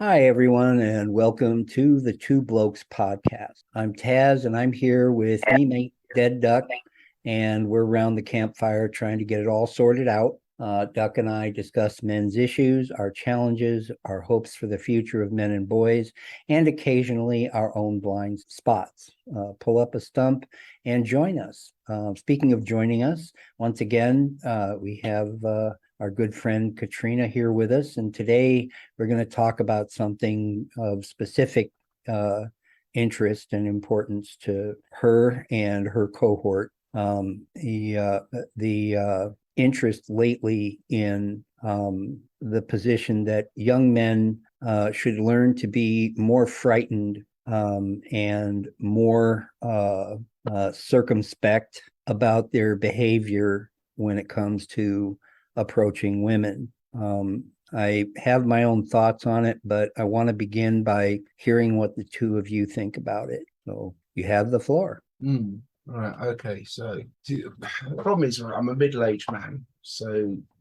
Hi, everyone, and welcome to the Two Blokes podcast. I'm Taz, and I'm here with me mate Dead Duck, and we're around the campfire trying to get it all sorted out. Duck and I discuss men's issues, our challenges, our hopes for the future of men and boys, and occasionally our own blind spots. Pull up a stump and join us. Speaking of joining us, once again, we have our good friend Katrina here with us, and today we're going to talk about something of specific interest and importance to her and her cohort. The interest lately in the position that young men should learn to be more frightened and more circumspect about their behavior when it comes to approaching women. I have my own thoughts on it, but I want to begin by hearing what the two of you think about it. So you have the floor. Right. Okay. So the problem is, I'm a middle-aged man,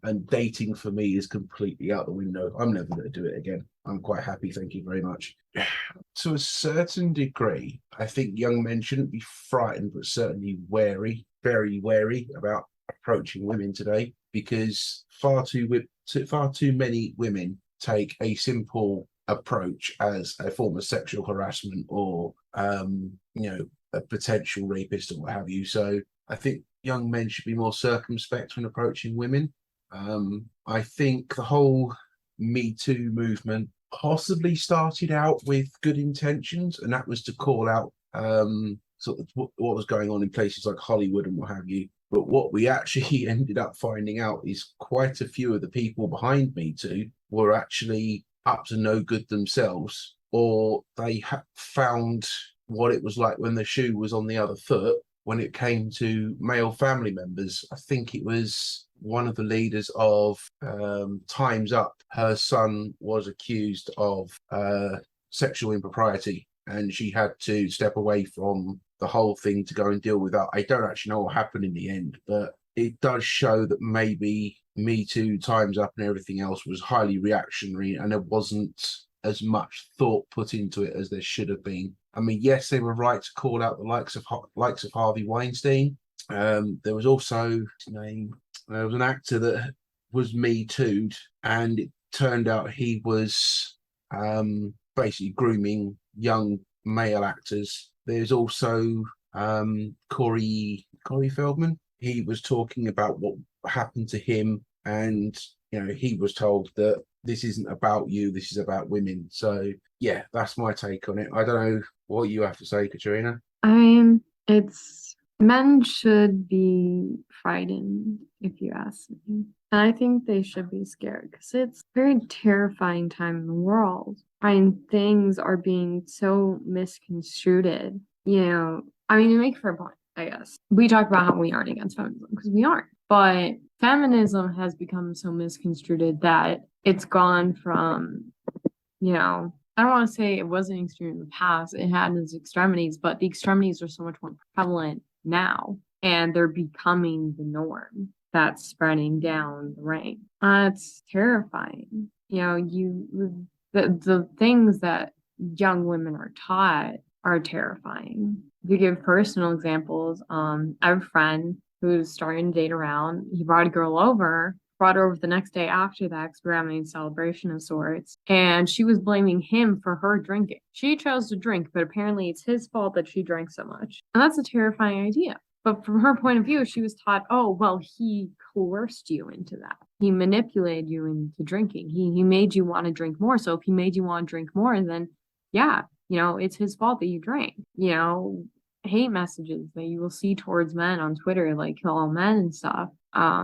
and dating for me is completely out the window. I'm never going to do it again. I'm quite happy, thank you very much. To a certain degree, I think young men shouldn't be frightened, but certainly wary, very wary about approaching women today, because far too many women take a simple approach as a form of sexual harassment or a potential rapist or what have you. So I think young men should be more circumspect when approaching women. I think the whole Me Too movement possibly started out with good intentions, and that was to call out sort of what was going on in places like Hollywood and what have you. But what we actually ended up finding out is quite a few of the people behind Me Too were actually up to no good themselves, or they found what it was like when the shoe was on the other foot when it came to male family members. I think it was one of the leaders of Time's Up. Her son was accused of sexual impropriety, and she had to step away from the whole thing to go and deal with that. I don't actually know what happened in the end, but it does show that maybe Me Too, Time's Up, and everything else was highly reactionary, and there wasn't as much thought put into it as there should have been. I mean, yes, they were right to call out the likes of Harvey Weinstein. There was also there was an actor that was Me Too'd, and it turned out he was basically grooming young male actors. There's also Corey Feldman. He was talking about what happened to him, and he was told that this isn't about you, this is about women. So yeah, that's my take on it. I don't know what you have to say, Katrina. It's men should be frightened, if you ask me. And I think they should be scared because it's a very terrifying time in the world. Things are being so misconstrued. To make for a point, I guess. We talk about how we aren't against feminism because we aren't. But feminism has become so misconstrued that it's gone from, I don't want to say it wasn't extreme in the past. It had its extremities, but the extremities are so much more prevalent now, and they're becoming the norm that's spreading down the rank. It's terrifying. The things that young women are taught are terrifying. To give personal examples, I have a friend who's starting to date around. He brought a girl over, brought her over the next day after that because we were having a celebration of sorts. And she was blaming him for her drinking. She chose to drink, but apparently it's his fault that she drank so much. And that's a terrifying idea. But from her point of view, she was taught, oh, well, he coerced you into that. He manipulated you into drinking. He made you want to drink more. So if he made you want to drink more, then yeah, it's his fault that you drank. Hate messages that you will see towards men on Twitter, like kill all men and stuff.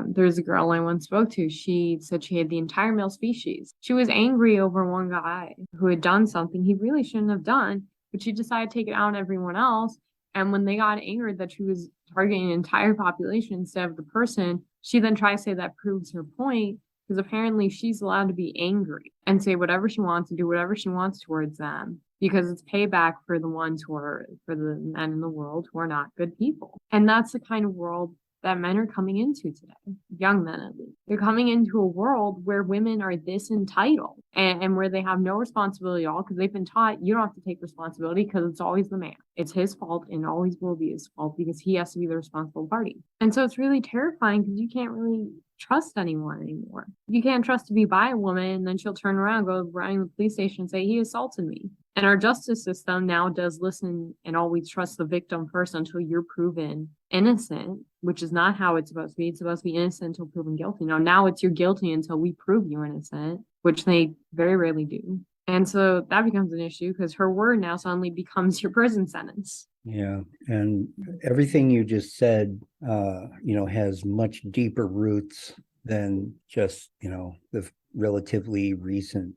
There's a girl I once spoke to. She said she had the entire male species. She was angry over one guy who had done something he really shouldn't have done, but she decided to take it out on everyone else. And when they got angered that she was targeting an entire population instead of the person, she then tried to say that proves her point because apparently she's allowed to be angry and say whatever she wants and do whatever she wants towards them because it's payback for the men in the world who are not good people. And that's the kind of world that men are coming into today, young men at least. They're coming into a world where women are this entitled and where they have no responsibility at all because they've been taught you don't have to take responsibility because it's always the man. It's his fault and always will be his fault because he has to be the responsible party. And so it's really terrifying because you can't really trust anyone anymore. You can't trust to be by a woman and then she'll turn around, go running to the police station and say, he assaulted me. And our justice system now does listen and always trust the victim first until you're proven innocent, which is not how it's supposed to be. It's supposed to be innocent until proven guilty. Now it's you're guilty until we prove you're innocent, which they very rarely do. And so that becomes an issue because her word now suddenly becomes your prison sentence. Yeah, and everything you just said, has much deeper roots than just, the relatively recent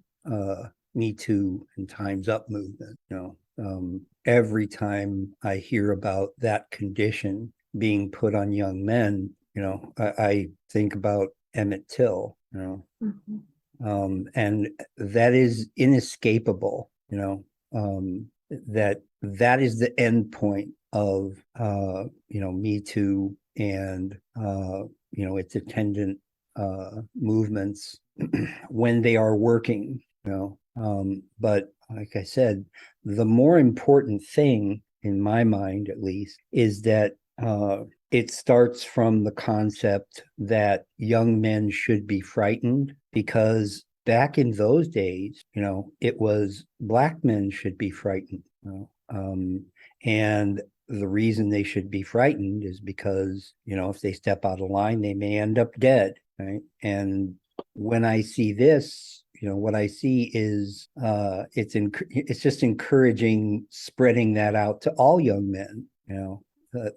Me Too and Time's Up movement. Every time I hear about that condition being put on young men, I think about Emmett Till, and that is inescapable, that is the end point of Me Too and its attendant movements when they are working, but like I said, the more important thing in my mind, at least, is that it starts from the concept that young men should be frightened, because back in those days, it was Black men should be frightened. And the reason they should be frightened is because, if they step out of line, they may end up dead. Right. And when I see this, what I see is it's just encouraging spreading that out to all young men,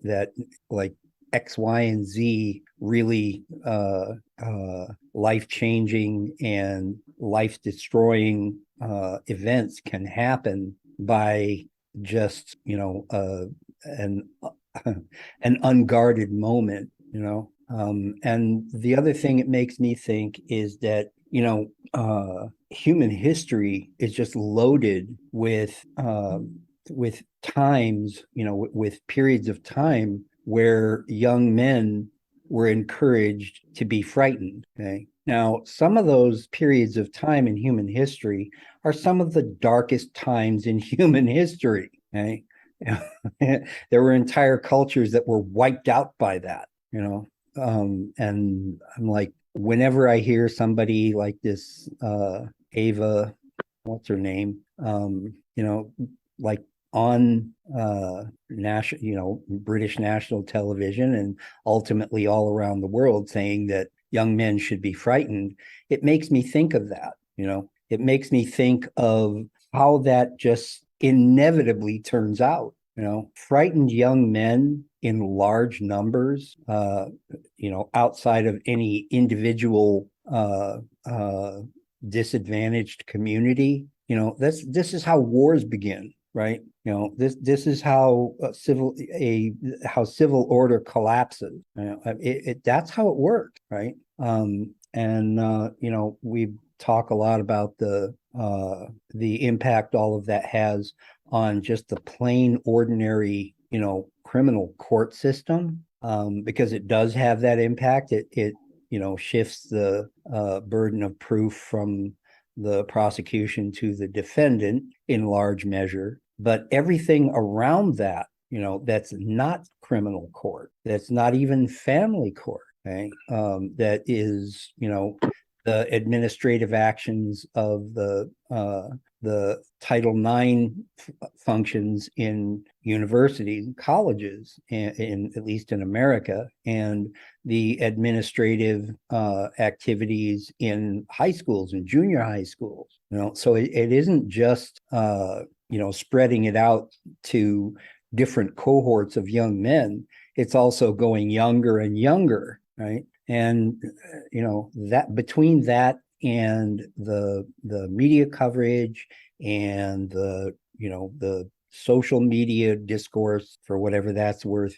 that like X, Y, and Z really life-changing and life-destroying events can happen by just an unguarded moment. And the other thing it makes me think is that human history is just loaded with times, with periods of time where young men were encouraged to be frightened. Okay. Now, some of those periods of time in human history are some of the darkest times in human history. Okay. There were entire cultures that were wiped out by that, and I'm like, whenever I hear somebody like this, Ava, what's her name, like on British national television and ultimately all around the world saying that young men should be frightened, it makes me think of that. It makes me think of how that just inevitably turns out. Frightened young men in large numbers, outside of any individual disadvantaged community. This is how wars begin, right? This is how civil order collapses. That's how it works, right? We talk a lot about the impact all of that has on just the plain ordinary, criminal court system, because it does have that impact. It shifts the burden of proof from the prosecution to the defendant in large measure. But everything around that, that's not criminal court, that's not even family court, okay? That is, the administrative actions of the Title IX functions in universities and colleges, in at least in America, and the administrative activities in high schools and junior high schools. So it isn't just spreading it out to different cohorts of young men. It's also going younger and younger, right? And that between that and the media coverage and the social media discourse, for whatever that's worth,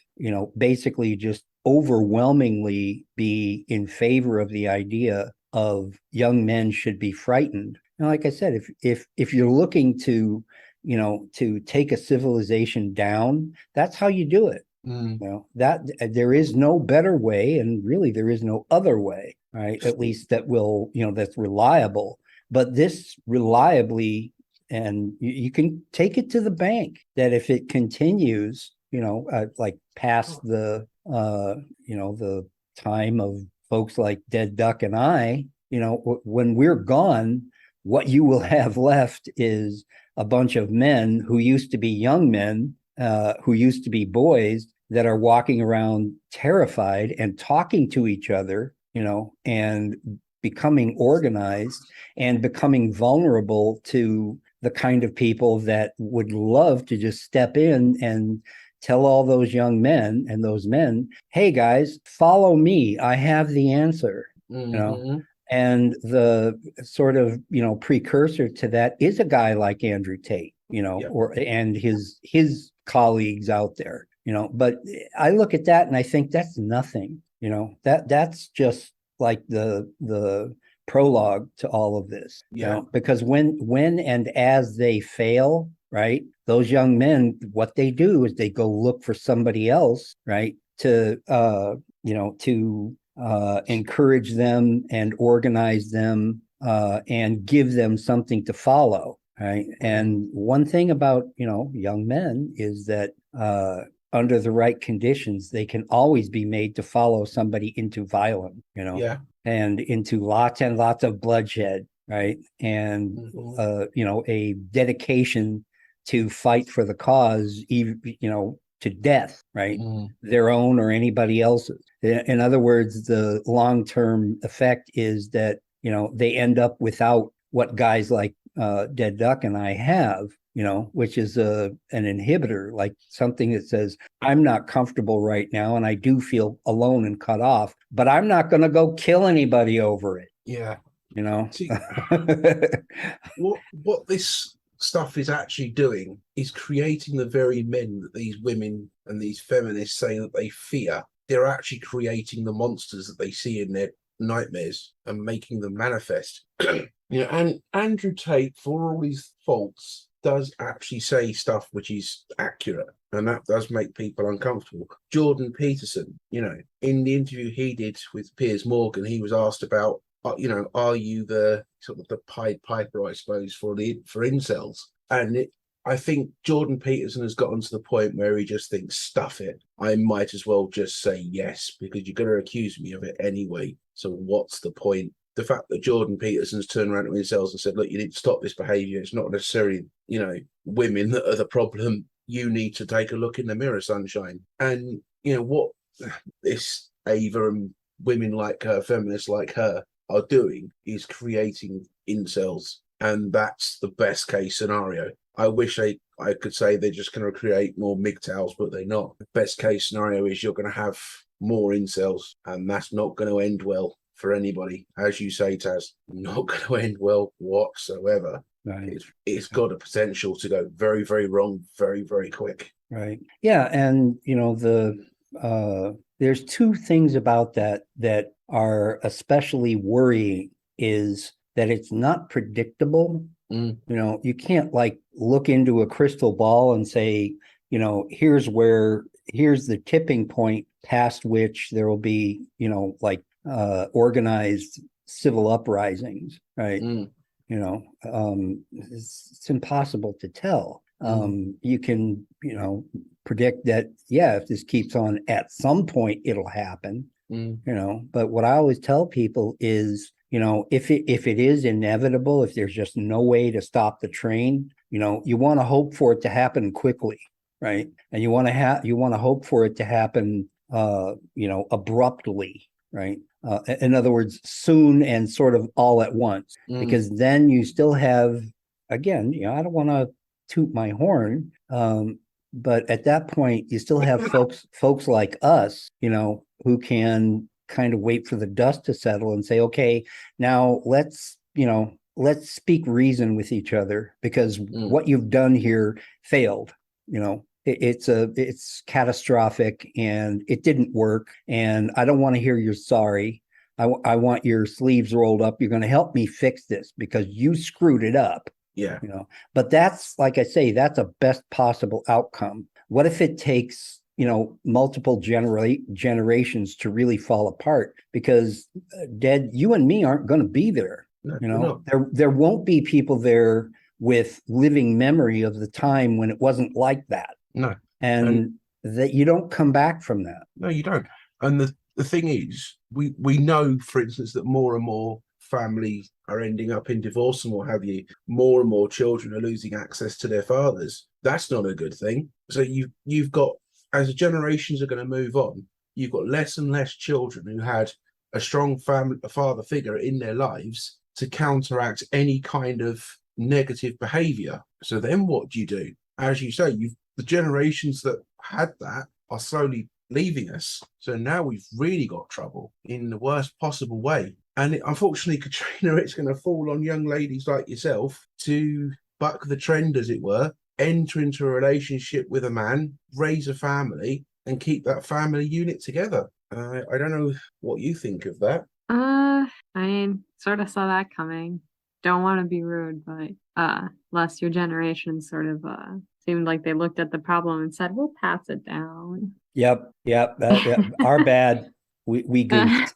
basically just overwhelmingly be in favor of the idea of young men should be frightened. And like I said, if you're looking to take a civilization down, that's how you do it. Mm. That there is no better way, and really there is no other way, right? At least that will, that's reliable. But this reliably, and you can take it to the bank that if it continues, like past the time of folks like Dead Duck and I, when we're gone, what you will have left is a bunch of men who used to be young men, who used to be boys, that are walking around terrified and talking to each other, and becoming organized and becoming vulnerable to the kind of people that would love to just step in and tell all those young men and those men, hey guys, follow me. I have the answer. And the sort of, precursor to that is a guy like Andrew Tate, and his colleagues out there, but I look at that and I think that's nothing, that's just like the prologue to all of this, because when and as they fail, right, those young men, what they do is they go look for somebody else, right, to encourage them and organize them, and give them something to follow, right? And one thing about young men is that under the right conditions, they can always be made to follow somebody into violence, and into lots and lots of bloodshed, right? And a dedication to fight for the cause, even to death, right? Their own or anybody else's. In other words, the long-term effect is that they end up without what guys like Dead Duck and I have, which is an inhibitor, like something that says, I'm not comfortable right now and I do feel alone and cut off, but I'm not going to go kill anybody over it. Yeah. See, what this stuff is actually doing is creating the very men that these women and these feminists say that they fear. They're actually creating the monsters that they see in their nightmares and making them manifest. And Andrew Tate, for all his faults, does actually say stuff which is accurate, and that does make people uncomfortable. Jordan Peterson, in the interview he did with Piers Morgan, he was asked about, are you the sort of the Pied Piper, I suppose, for incels? And I think Jordan Peterson has gotten to the point where he just thinks, stuff it, I might as well just say yes, because you're going to accuse me of it anyway. So what's the point? The fact that Jordan Peterson's turned around to incels and said, look, you need to stop this behavior. It's not necessarily, women that are the problem. You need to take a look in the mirror, sunshine. And, what this Ava and women like her, feminists like her, are doing is creating incels. And that's the best case scenario. I wish I could say they're just going to create more MGTOWs, but they're not. The best case scenario is you're going to have more incels, and that's not going to end well for anybody. As you say, Taz, not going to end well whatsoever. Right. It's got a potential to go very, very wrong very, very quick. Right. Yeah. And, there's two things about that are especially worrying, is that it's not predictable. You can't like look into a crystal ball and say, here's the tipping point past which there will be, organized civil uprisings, right? It's impossible to tell. You can, predict that, if this keeps on, at some point it'll happen, but what I always tell people is, if it is inevitable, if there's just no way to stop the train, you want to hope for it to happen quickly, right? And you want to hope for it to happen, abruptly, right? In other words, soon and sort of all at once, because then you still have, again, I don't want to toot my horn, but at that point you still have folks like us, who can kind of wait for the dust to settle and say, okay, now let's speak reason with each other, because what you've done here failed. It's catastrophic and it didn't work, and I don't want to hear you're sorry. I want your sleeves rolled up. You're going to help me fix this because you screwed it up. But that's, like I say, that's a best possible outcome. What if it takes multiple generations to really fall apart, because Dad, you and me aren't going to be there. No, we're not. There won't be people there with living memory of the time when it wasn't like that. No. And that you don't come back from that. No, you don't. And the thing is, we know, for instance, that more and more families are ending up in divorce and what have you. More and more children are losing access to their fathers. That's not a good thing. So you've got, as the generations are going to move on, you've got less and less children who had a strong father figure in their lives to counteract any kind of negative behavior. So then what do you do? As you say, the generations that had that are slowly leaving us. So now we've really got trouble in the worst possible way. And unfortunately, Katrina, it's going to fall on young ladies like yourself to buck the trend, as it were, enter into a relationship with a man, raise a family, and keep that family unit together. I don't know what you think of that. I sort of saw that coming. Don't want to be rude, but last your generation sort of seemed like they looked at the problem and said, "We'll pass it down." Yep. Our bad. We goofed.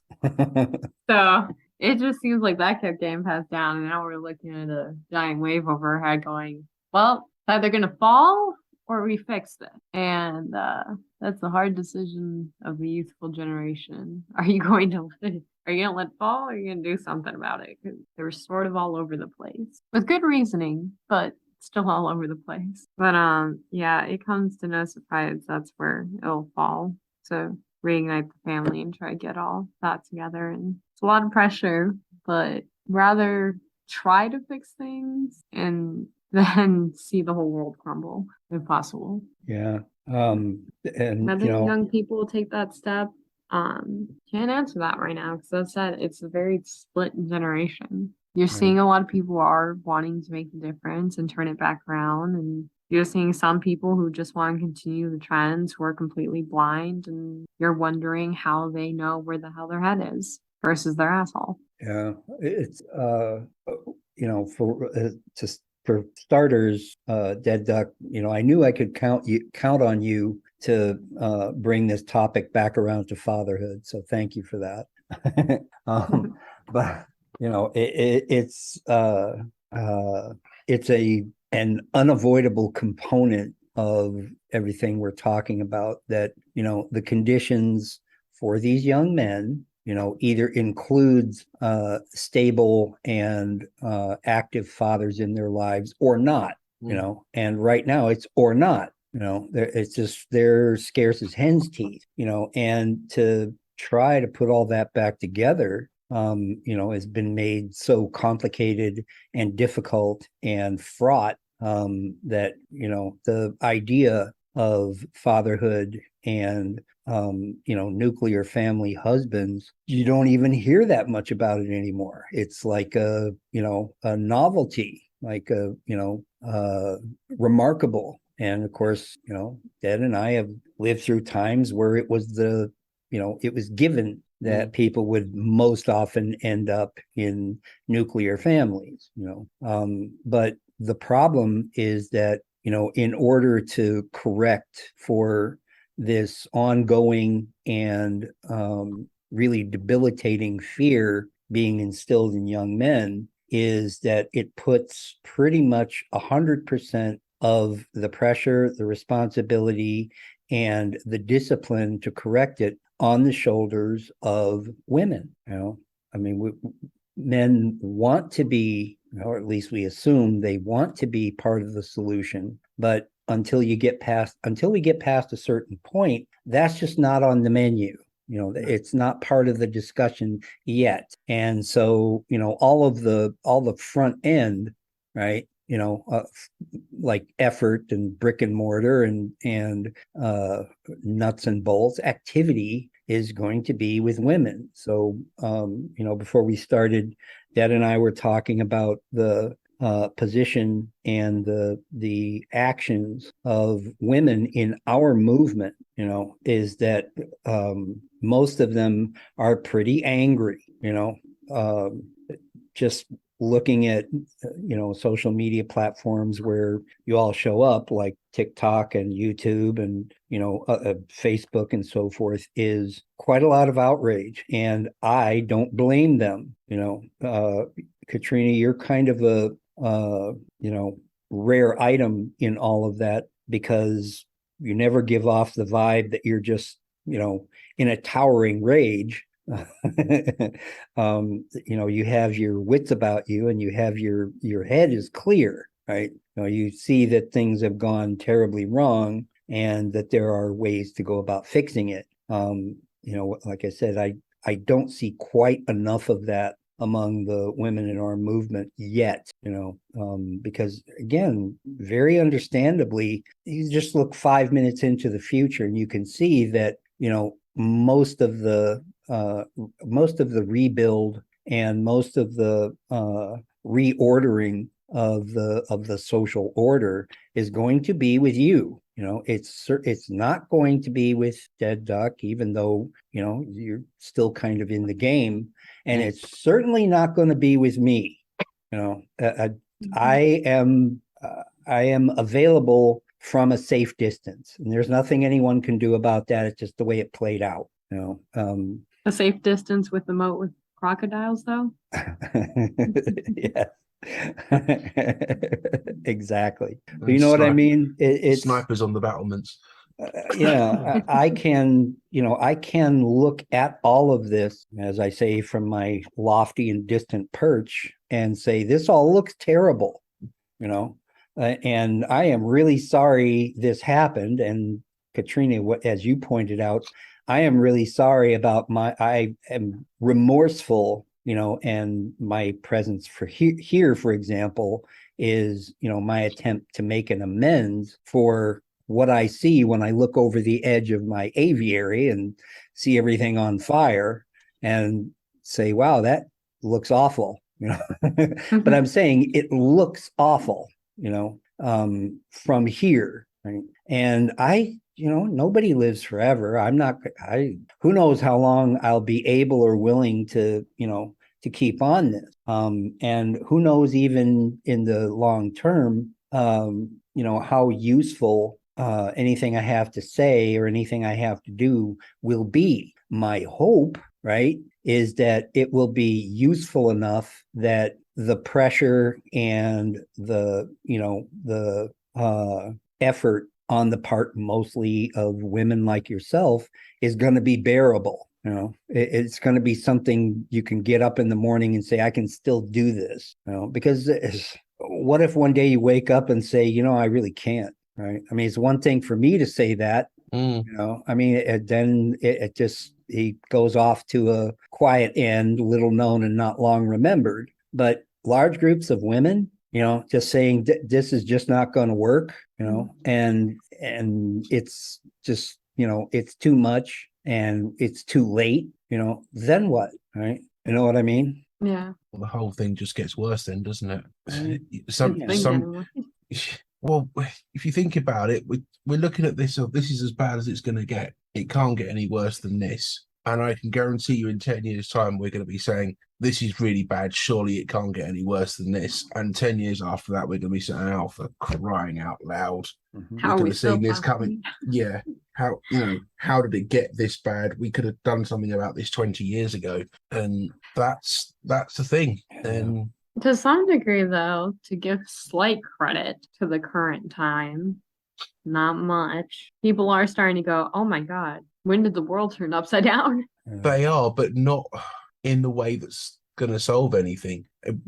So it just seems like that kept getting passed down, and now we're looking at a giant wave over our head, going, "Well, it's either gonna fall or we fixed it." And that's a hard decision of the youthful generation. Are you going to let it fall, or are you gonna do something about it? Because they were sort of all over the place with good reasoning, but still all over the place. But yeah, it comes to no surprise that's where it'll fall. So reignite the family and try to get all that together. And it's a lot of pressure, but rather try to fix things and then see the whole world crumble if possible. Yeah. And Whether young people will take that step, can't answer that right now because as I said, it's a very split generation. You're seeing a lot of people are wanting to make the difference and turn it back around, and you're seeing some people who just want to continue the trends who are completely blind, and you're wondering how they know where the hell their head is versus their asshole. Yeah, it's for starters, Dead Duck, I knew I could count on you to bring this topic back around to fatherhood. So thank you for that. But it's an unavoidable component of everything we're talking about, that the conditions for these young men either includes stable and active fathers in their lives or not. And right now it's or not. It's just they're scarce as hen's teeth. And to try to put all that back together has been made so complicated and difficult and fraught, that the idea of fatherhood and nuclear family husbands, you don't even hear that much about it anymore. It's like a novelty, like remarkable. And of course, Dad and I have lived through times where it was it was given that people would most often end up in nuclear families, but the problem is that, in order to correct for this ongoing and really debilitating fear being instilled in young men, is that it puts pretty much 100% of the pressure, the responsibility, and the discipline to correct it on the shoulders of women. Men want to be, or at least we assume they want to be part of the solution, but until we get past a certain point, that's just not on the menu. It's not part of the discussion yet. And so, all the front end, right? Like effort and brick and mortar and nuts and bolts activity is going to be with women. So, before we started, Dad and I were talking about the position and the actions of women in our movement. Is that most of them are pretty angry. Just looking at social media platforms where you all show up, like TikTok and YouTube and Facebook and so forth, is quite a lot of outrage, and I don't blame them. Katrina, you're kind of a rare item in all of that, because you never give off the vibe that you're just in a towering rage. You have your wits about you, and you have your head is clear, right? You see that things have gone terribly wrong and that there are ways to go about fixing it. Like I said, I don't see quite enough of that among the women in our movement yet, because again, very understandably, you just look 5 minutes into the future and you can see that, most of the rebuild and most of the reordering of the social order is going to be with you. It's not going to be with Dead Duck, even though you're still kind of in the game, and it's certainly not going to be with me. I am available from a safe distance, and there's nothing anyone can do about that. It's just the way it played out. A safe distance with the moat with crocodiles, though. Yeah. Exactly. But you know what I mean? It's snipers on the battlements. I can look at all of this, as I say, from my lofty and distant perch and say, this all looks terrible, and I am really sorry this happened. And Katrina, as you pointed out, I am really sorry I am remorseful, and my presence for here, for example, is, my attempt to make an amends for what I see when I look over the edge of my aviary and see everything on fire and say, wow, that looks awful, but I'm saying it looks awful, from here. Right. And nobody lives forever. Who knows how long I'll be able or willing to keep on this. And who knows, even in the long term, how useful anything I have to say or anything I have to do will be. My hope, right, is that it will be useful enough that the pressure and the effort on the part mostly of women like yourself is going to be bearable. It's going to be something you can get up in the morning and say, I can still do this. Because what if one day you wake up and say, I really can't. Right. I mean, it's one thing for me to say that, I mean, then he goes off to a quiet end, little known and not long remembered. But large groups of women, just saying this is just not going to work, and it's just, it's too much and it's too late, then what? Right. You know what I mean? Yeah. Well, the whole thing just gets worse then, doesn't it? Well, if you think about it, we're looking at this, this is as bad as it's going to get. It can't get any worse than this. And I can guarantee you in 10 years' time, we're going to be saying, this is really bad. Surely it can't get any worse than this. And 10 years after that, we're going to be saying, oh, for crying out loud. How we are could we have seen this still coming. Yeah. How did it get this bad? We could have done something about this 20 years ago. And that's the thing. And to some degree, though, to give slight credit to the current time, not much. People are starting to go, oh my God, when did the world turn upside down? They are, but not in the way that's going to solve anything.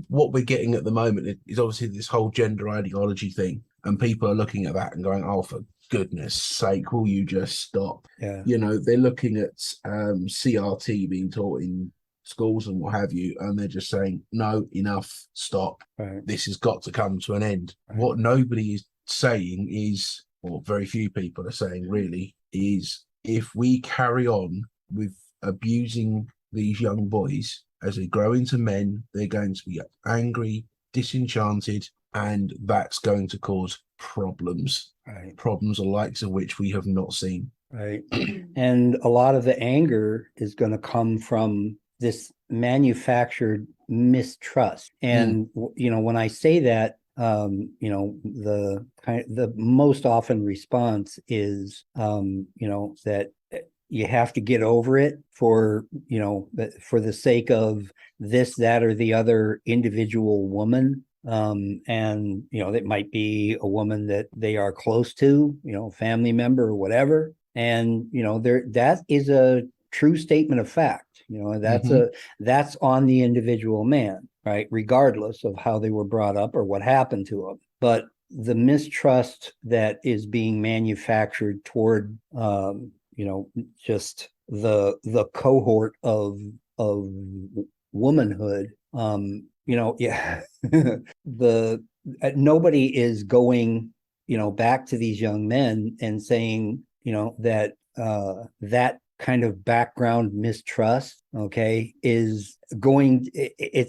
What we're getting at the moment is obviously this whole gender ideology thing. And people are looking at that and going, oh, for goodness sake, will you just stop? Yeah. They're looking at CRT being taught in schools and what have you, and they're just saying, no, enough, stop. Right. This has got to come to an end. Right. What nobody is saying is, or very few people are saying really, is if we carry on with abusing these young boys as they grow into men, they're going to be angry, disenchanted, and that's going to cause problems. Right. Problems the likes of which we have not seen. Right. And a lot of the anger is going to come from this manufactured mistrust. And when I say that, the most often response is that you have to get over it for the sake of this, that, or the other individual woman. And it might be a woman that they are close to, family member or whatever. And that is a true statement of fact. That's on the individual man, right? Regardless of how they were brought up or what happened to them. But the mistrust that is being manufactured toward just the cohort of womanhood, the nobody is going back to these young men and saying that that kind of background mistrust, okay, it's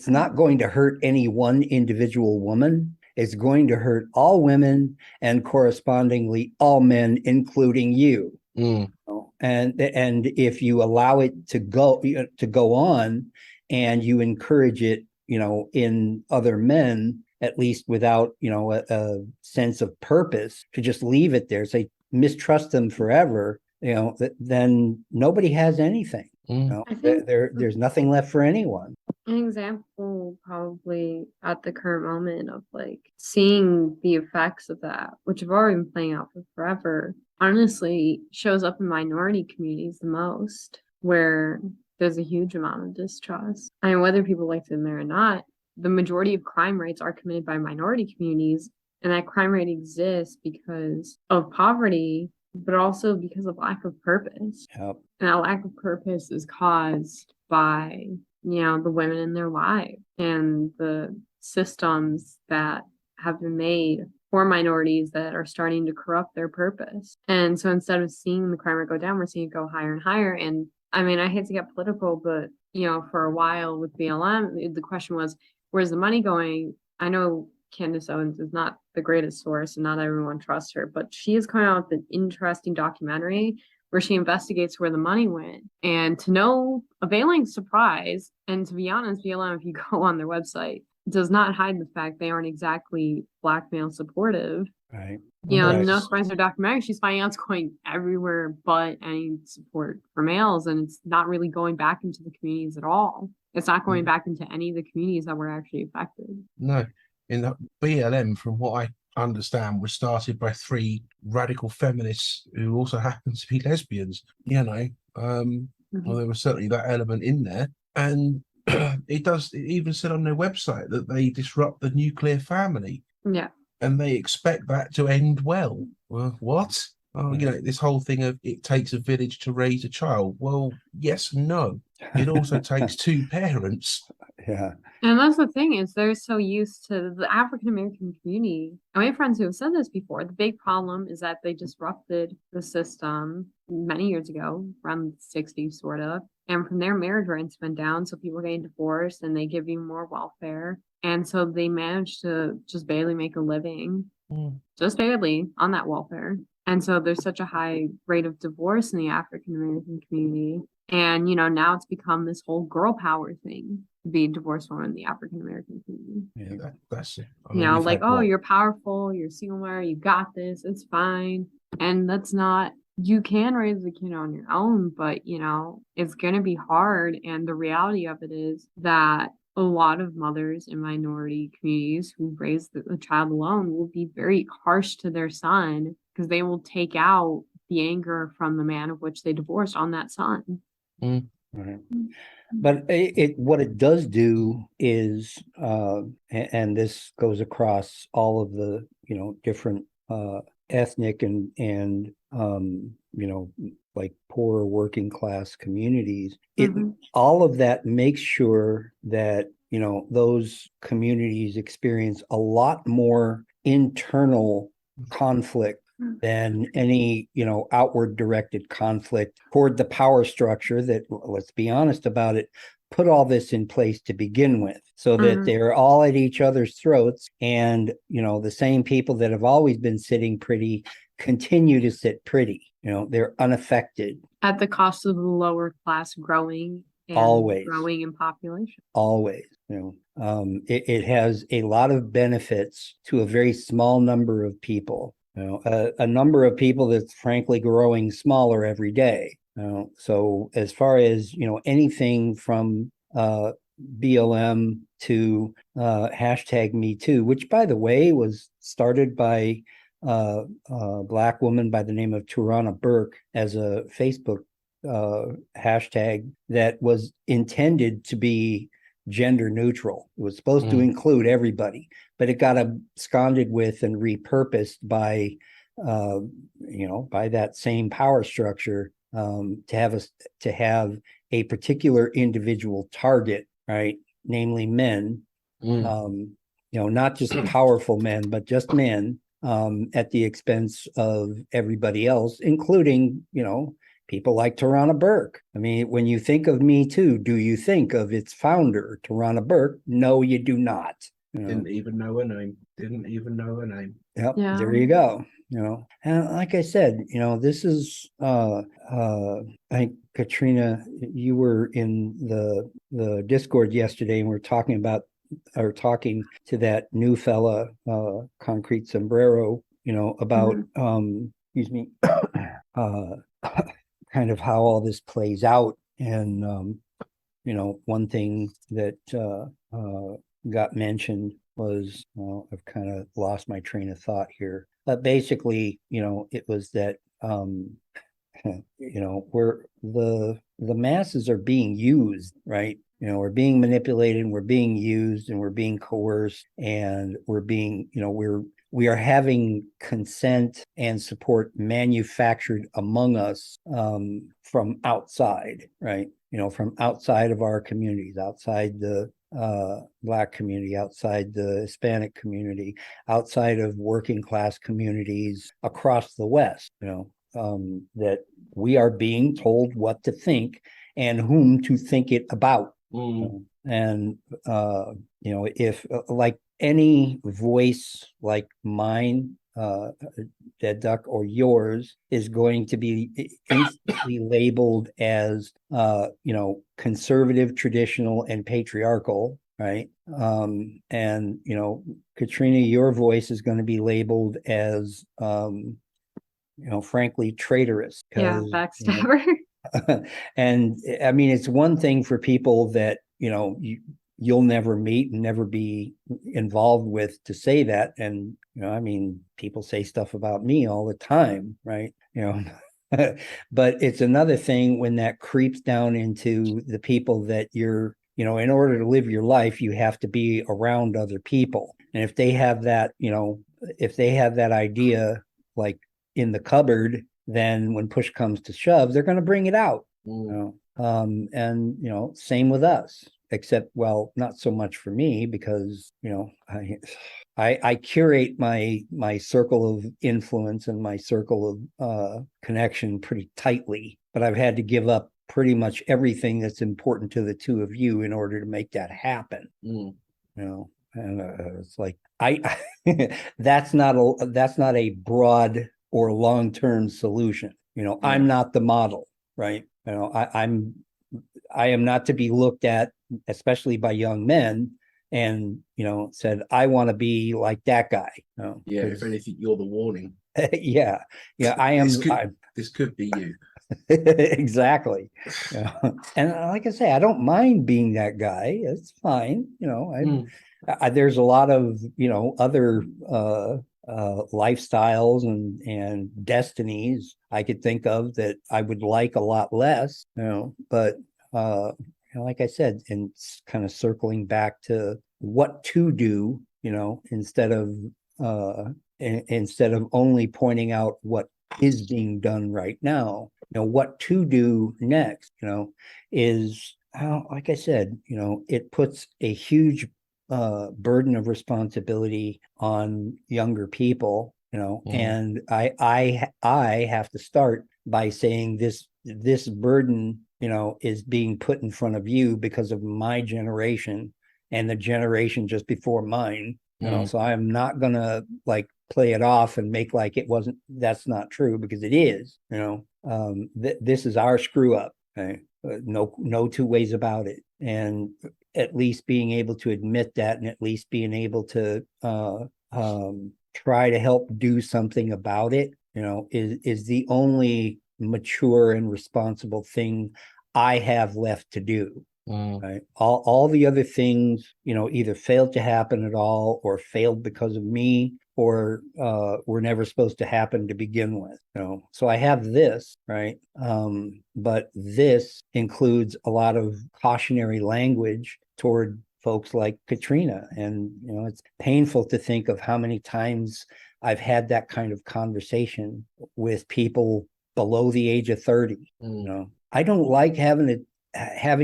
not going to hurt any one individual woman. It's going to hurt all women and correspondingly all men, including you. And if you allow it to go on, and you encourage it, in other men, at least without a sense of purpose, to just leave it there, say mistrust them forever, then nobody has anything. I think There's nothing left for anyone. an example probably at the current moment of like seeing the effects of that, which have already been playing out for forever, honestly shows up in minority communities the most, where there's a huge amount of distrust. I mean, whether people like to admit or not, the majority of crime rates are committed by minority communities, and that crime rate exists because of poverty, but also because of lack of purpose. Yep. And that lack of purpose is caused by, the women in their lives and the systems that have been made for minorities that are starting to corrupt their purpose. And so instead of seeing the crime rate go down, we're seeing it go higher and higher. And I mean, I hate to get political, but, for a while with BLM, the question was, where's the money going? I know Candace Owens is not the greatest source and not everyone trusts her, but she is coming out with an interesting documentary where she investigates where the money went. And to no availing surprise, and to be honest, BLM, if you go on their website, does not hide the fact they aren't exactly Black male supportive. Right. No surprise in her documentary, she's finding out it's going everywhere but any support for males, and it's not really going back into the communities at all. It's not going back into any of the communities that were actually affected. No, in the BLM, from what I understand, was started by 3 radical feminists who also happen to be lesbians. Well, there was certainly that element in there, and it even said on their website that they disrupt the nuclear family. Yeah. And they expect that to end well. Well, what? Oh, this whole thing of it takes a village to raise a child. Well, yes and no. It also takes 2 parents. Yeah. And that's the thing, is they're so used to the African American community. And we have friends who have said this before. The big problem is that they disrupted the system many years ago, around the 60s, sort of. And from there, marriage rates went down. So people were getting divorced and they give you more welfare. And so they managed to just barely make a living, just barely, on that welfare. And so there's such a high rate of divorce in the African American community. And, now it's become this whole girl power thing to be a divorced woman in the African American community. Yeah, that's it. You're powerful, you're single mother, you got this, it's fine. And that's not, you can raise a kid on your own, but, it's going to be hard. And the reality of it is that a lot of mothers in minority communities who raise the child alone will be very harsh to their son because they will take out the anger from the man of which they divorced on that son. Right. But what it does do is, and this goes across all of the different ethnic and like poor working class communities. All of that makes sure that those communities experience a lot more internal conflict than any outward directed conflict toward the power structure that, let's be honest about it, put all this in place to begin with, so that they're all at each other's throats, and the same people that have always been sitting pretty continue to sit pretty. They're unaffected at the cost of the lower class growing and Always. growing in population. Always, it has a lot of benefits to a very small number of people, a number of people that's frankly growing smaller every day. So as far as, anything from BLM to hashtag Me Too, which by the way was started by a Black woman by the name of Turana Burke as a Facebook hashtag that was intended to be gender neutral. It was supposed to include everybody, but it got absconded with and repurposed by by that same power structure to have a particular individual target, right? Namely men, not just powerful men, but just men, at the expense of everybody else, including, people like Tarana Burke. I mean, when you think of Me Too, do you think of its founder, Tarana Burke? No, you do not. Didn't even know her name. Yep, Yeah. there you go. And like I said, this is I think Katrina, you were in the Discord yesterday and we're talking to that new fella, Concrete Sombrero, about excuse me, kind of how all this plays out. And one thing that got mentioned was, I've kind of lost my train of thought here, but basically, it was that where the masses are being used, right? We're being manipulated, and we're being used, and we're being coerced, and we're being, we are having consent and support manufactured among us from outside, right? From outside of our communities, outside the Black community, outside the Hispanic community, outside of working class communities across the West, that we are being told what to think and whom to think it about. And if like any voice like mine, Dead Duck, or yours is going to be instantly labeled as conservative, traditional, and patriarchal, right? And Katrina, your voice is going to be labeled as frankly traitorous. Yeah, backstabber. And I mean, it's one thing for people that you'll never meet and never be involved with to say that. And I mean, people say stuff about me all the time, right? But it's another thing when that creeps down into the people that you're, in order to live your life, you have to be around other people. And if they have that, if they have that idea like in the cupboard, then when push comes to shove, they're going to bring it out. And same with us, except, well, not so much for me, because I curate my circle of influence and my circle of connection pretty tightly, but I've had to give up pretty much everything that's important to the two of you in order to make that happen. And it's like that's not a broad or long-term solution. I'm not the model, right? I am not to be looked at, especially by young men, and said, I want to be like that guy. Yeah, if anything, you're the warning. Yeah, I am. This could be you. Exactly. And like I say, I don't mind being that guy. It's fine. There's a lot of other lifestyles and destinies I could think of that I would like a lot less, but like I said, and kind of circling back to what to do, instead of only pointing out what is being done right now, what to do next, is how, like I said, it puts a huge burden of responsibility on younger people, and I have to start by saying this burden, is being put in front of you because of my generation and the generation just before mine. So I'm not gonna like play it off and make like it wasn't. That's not true, because it is. This is our screw up. Okay? No two ways about it. And at least being able to admit that, and at least being able to try to help do something about it, is the only mature and responsible thing I have left to do. Right. All the other things, either failed to happen at all, or failed because of me, or were never supposed to happen to begin with. So I have this, right? But this includes a lot of cautionary language toward folks like Katrina. And it's painful to think of how many times I've had that kind of conversation with people below the age of 30. I don't like having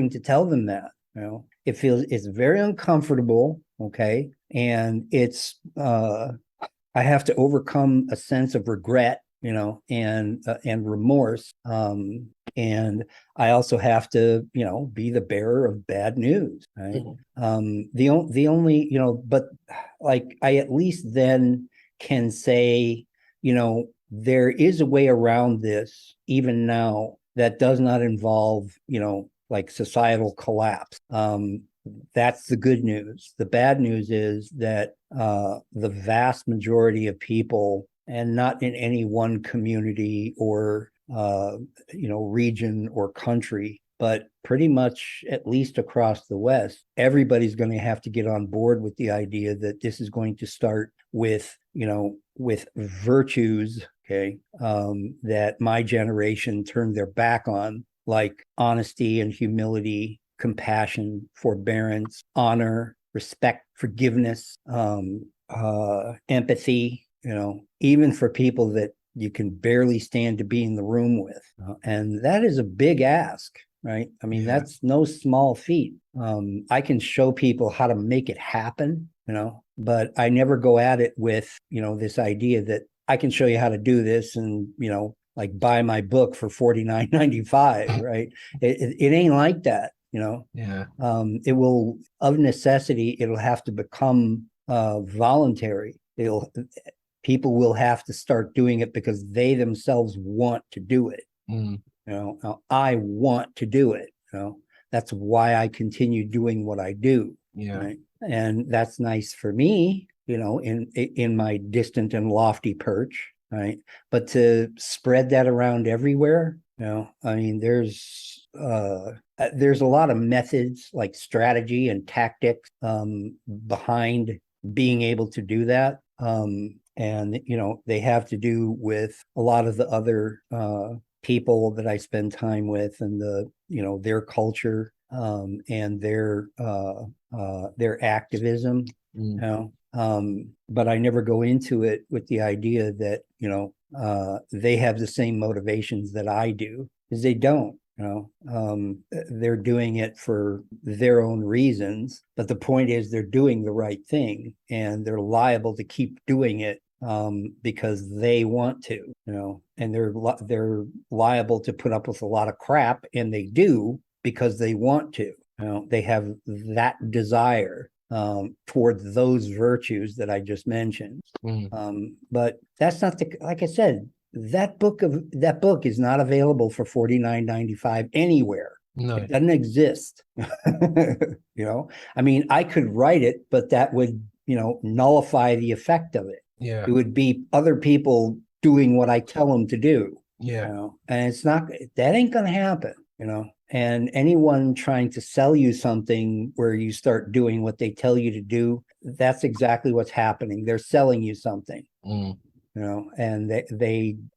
to tell them that. It's very uncomfortable. Okay. And I have to overcome a sense of regret, and remorse. And I also have to, be the bearer of bad news. Right. The only, but like I at least then can say, there is a way around this even now that does not involve, like societal collapse. That's the good news. The bad news is that the vast majority of people, and not in any one community or region or country, but pretty much at least across the West, everybody's going to have to get on board with the idea that this is going to start with virtues, okay, that my generation turned their back on, like honesty and humility, compassion, forbearance, honor, respect, forgiveness, empathy, even for people that you can barely stand to be in the room with. And that is a big ask, right? I mean, that's no small feat. I can show people how to make it happen, but I never go at it with, this idea that I can show you how to do this and, like buy my book for $49.95, right? It ain't like that, It will, of necessity, it'll have to become voluntary. People will have to start doing it because they themselves want to do it. I want to do it. That's why I continue doing what I do. Right? And that's nice for me, in my distant and lofty perch. Right. But to spread that around everywhere, I mean, there's a lot of methods, like strategy and tactics, behind being able to do that. And they have to do with a lot of the other people that I spend time with, and their culture, and their activism. But I never go into it with the idea that they have the same motivations that I do, because they don't. They're doing it for their own reasons, but the point is they're doing the right thing, and they're liable to keep doing it because they want to, and they're liable to put up with a lot of crap, and they do because they want to. They have that desire toward those virtues that I just mentioned. But that's not like I said, that book is not available for $49.95 anywhere. No. It doesn't exist. I mean, I could write it, but that would, nullify the effect of it. Yeah. It would be other people doing what I tell them to do. Yeah. And it's not, that ain't going to happen, and anyone trying to sell you something where you start doing what they tell you to do, that's exactly what's happening. They're selling you something. And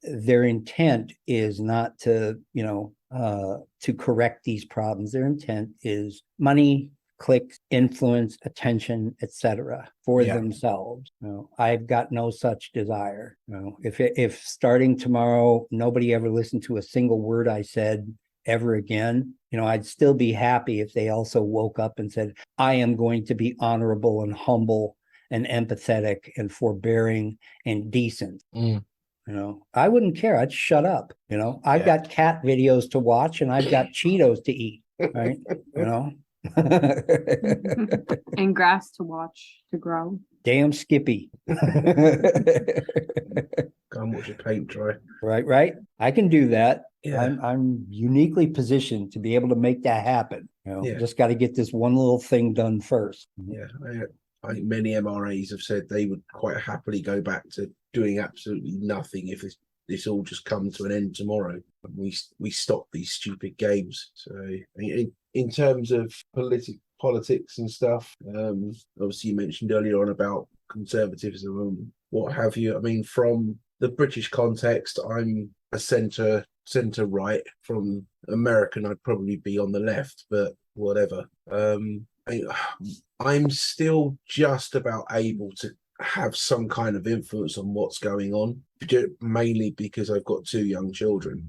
their intent is not to, to correct these problems. Their intent is money, clicks, influence, attention, etc., for themselves. I've got no such desire. If starting tomorrow nobody ever listened to a single word I said ever again, I'd still be happy if they also woke up and said, I am going to be honorable and humble and empathetic and forbearing and decent. I wouldn't care. I'd shut up. I've got cat videos to watch, and I've got Cheetos to eat. Right. And grass to watch to grow. Damn Skippy. Come watch your paint dry. Right. I can do that. Yeah. I'm uniquely positioned to be able to make that happen. Yeah. Just got to get this one little thing done first. Yeah, I think many MRAs have said they would quite happily go back to doing absolutely nothing if this all just come to an end tomorrow. And we stop these stupid games. So in terms of politics and stuff, obviously you mentioned earlier on about conservatism and what have you. I mean, from the British context, I'm a centre right. From American, I'd probably be on the left, but whatever. I'm still just about able to have some kind of influence on what's going on, mainly because I've got 2 young children,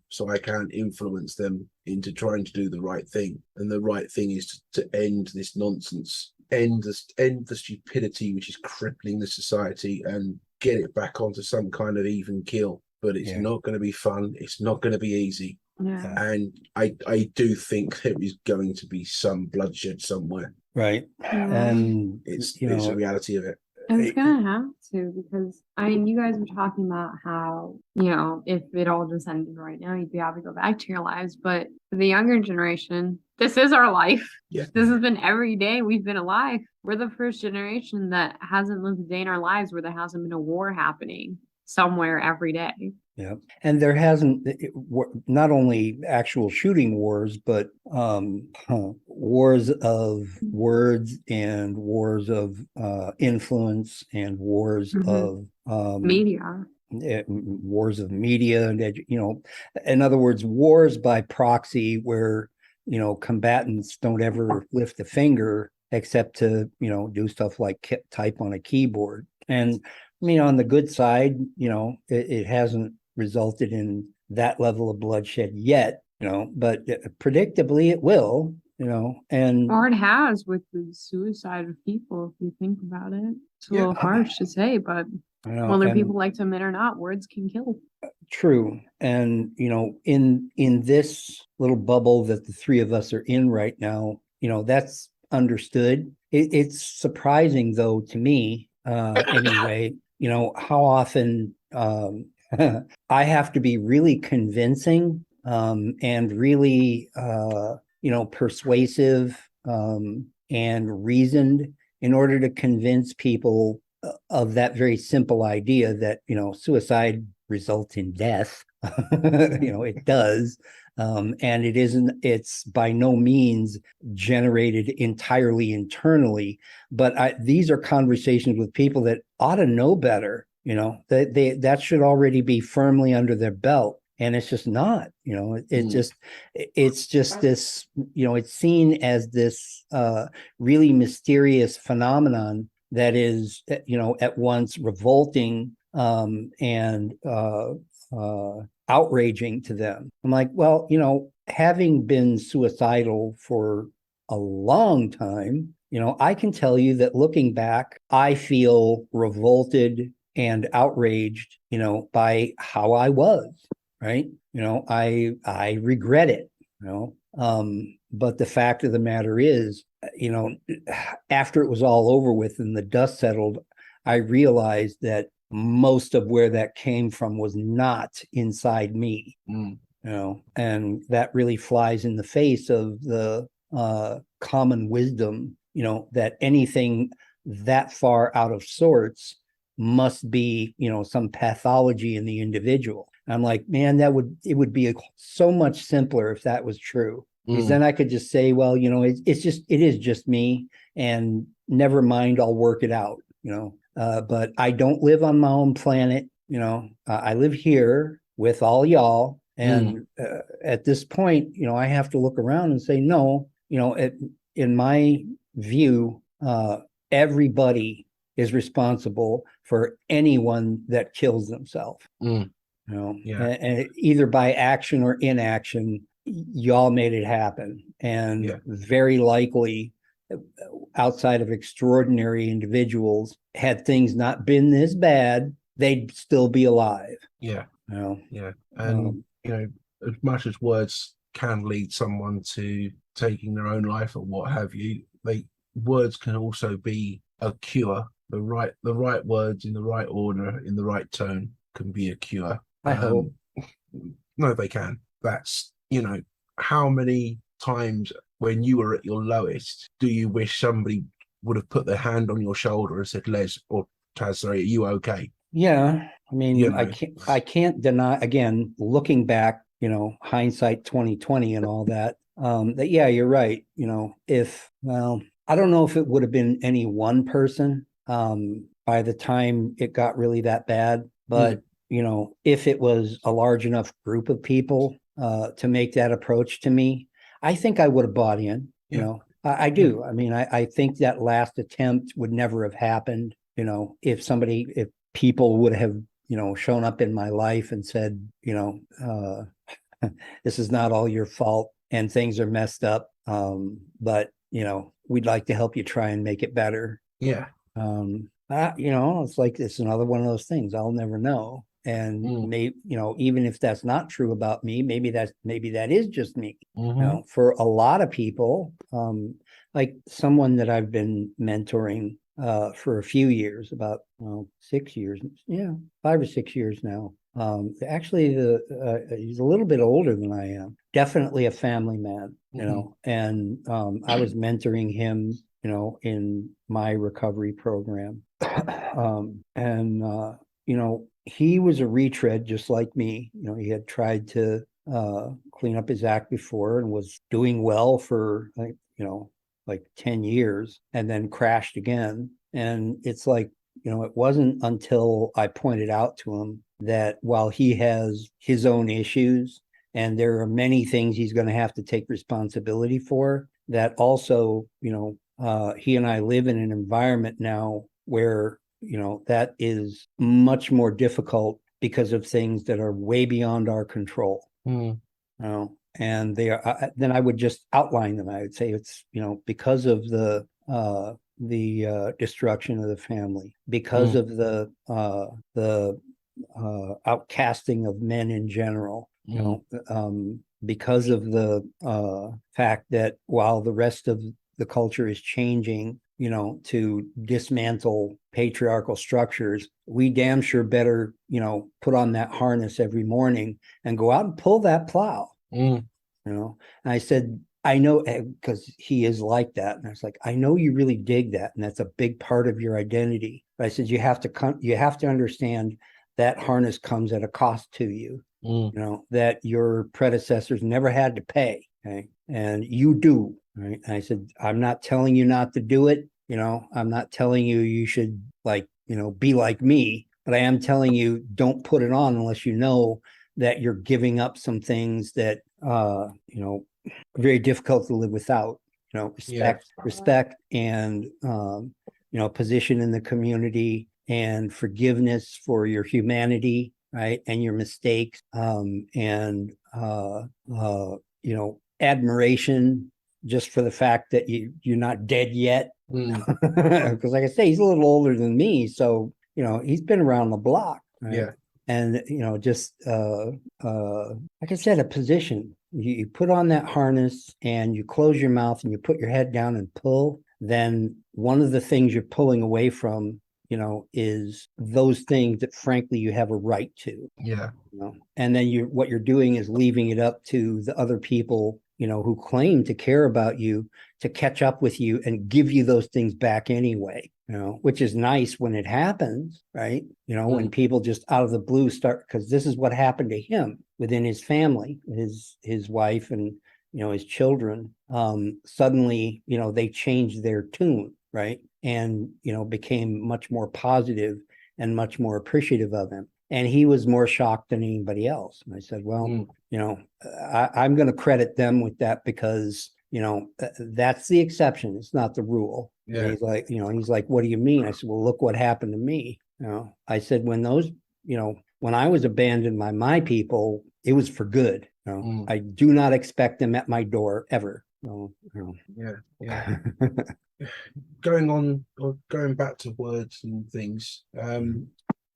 so I can influence them into trying to do the right thing. And the right thing is to end this nonsense, end the stupidity which is crippling the society, and get it back onto some kind of even keel. But it's not going to be fun. It's not going to be easy. Yeah. And I do think there is going to be some bloodshed somewhere. Right. Yeah. And it's the reality of it. It's gonna have to, because I mean, you guys were talking about how, if it all just ended right now, you'd be able to go back to your lives. But for the younger generation, this is our life. Yeah. This has been every day we've been alive. We're the first generation that hasn't lived a day in our lives where there hasn't been a war happening somewhere every day. Yeah. And there hasn't, not only actual shooting wars, but wars of words and wars of influence and wars of media. Wars of media. And, in other words, wars by proxy where, combatants don't ever lift a finger except to, do stuff like type on a keyboard. And I mean, on the good side, it hasn't resulted in that level of bloodshed yet, but predictably it will, and or it has with the suicide of people, if you think about it. It's a little harsh to say, but whether people like to admit or not, words can kill. True. And in this little bubble that the 3 of us are in right now, that's understood. It's surprising though to me, anyway, how often I have to be really convincing and really persuasive and reasoned in order to convince people of that very simple idea that suicide results in death. It does. And it's by no means generated entirely internally, but these are conversations with people that ought to know better, that should already be firmly under their belt. And it's just not, it's just this, it's seen as this really mysterious phenomenon that is, at once revolting and outraging to them. I'm like, well, having been suicidal for a long time, I can tell you that looking back, I feel revolted and outraged, by how I was, right? I regret it, but the fact of the matter is, after it was all over with and the dust settled, I realized that most of where that came from was not inside me, and that really flies in the face of the common wisdom, that anything that far out of sorts must be, some pathology in the individual. I'm like, man, it would be so much simpler if that was true. Because then I could just say, well, it is just me, and never mind, I'll work it out, but I don't live on my own planet. I live here with all y'all. And at this point, I have to look around and say, no, in my view, everybody is responsible for anyone that kills themselves. And either by action or inaction, y'all made it happen. And very likely, outside of extraordinary individuals, had things not been this bad, they'd still be alive. And as much as words can lead someone to taking their own life or what have you, words can also be a cure. The right words in the right order, in the right tone, can be a cure. I hope. No, they can. That's, how many times when you were at your lowest do you wish somebody would have put their hand on your shoulder and said, Les or Taz, sorry, are you okay? Yeah, I mean, I know, can't deny, again, looking back, hindsight 2020 and all that, that yeah, you're right. I don't know if it would have been any one person by the time it got really that bad, but if it was a large enough group of people to make that approach to me, I think I would have bought in. I do. I mean, I think that last attempt would never have happened. If people would have, shown up in my life and said, this is not all your fault and things are messed up. But, we'd like to help you try and make it better. Yeah. It's like it's another one of those things I'll never know. And maybe, even if that's not true about me, maybe that is just me. For a lot of people, like someone that I've been mentoring for a few years, about 6 years, 5 or 6 years now. Actually, he's a little bit older than I am. Definitely a family man, and I was mentoring him, in my recovery program, he was a retread just like me. He had tried to clean up his act before and was doing well for like 10 years and then crashed again. And it's like, it wasn't until I pointed out to him that while he has his own issues and there are many things he's going to have to take responsibility for, that also, he and I live in an environment now where, that is much more difficult because of things that are way beyond our control. And they are, then I would just outline them. I would say it's, because of the destruction of the family, because of the outcasting of men in general, because of the fact that while the rest of the culture is changing, to dismantle patriarchal structures, we damn sure better, put on that harness every morning and go out and pull that plow. And I said, I know, because he is like that. And I was like, I know you really dig that. And that's a big part of your identity. But I said, you have to understand that harness comes at a cost to you, that your predecessors never had to pay. Okay. And you do. Right. And I said, I'm not telling you not to do it. I'm not telling you should be like me, but I am telling you, don't put it on unless you know that you're giving up some things that, very difficult to live without, respect and, position in the community and forgiveness for your humanity, right. And your mistakes, and, admiration just for the fact that you're not dead yet. Because like I say, he's a little older than me. So, he's been around the block. Right? Yeah. And, just, like I said, a position, you put on that harness and you close your mouth and you put your head down and pull, then one of the things you're pulling away from, is those things that frankly you have a right to. Yeah. And then what you're doing is leaving it up to the other people, who claim to care about you to catch up with you and give you those things back anyway, which is nice when it happens, right? When people just out of the blue start, because this is what happened to him within his family, his wife and, his children. Suddenly, they changed their tune, right? And, became much more positive and much more appreciative of him. And he was more shocked than anybody else. And I said, well, I'm going to credit them with that because, that's the exception. It's not the rule. Yeah. And he's like, what do you mean? I said, well, look what happened to me. I said, when I was abandoned by my people, it was for good. I do not expect them at my door ever. Yeah. Going back to words and things.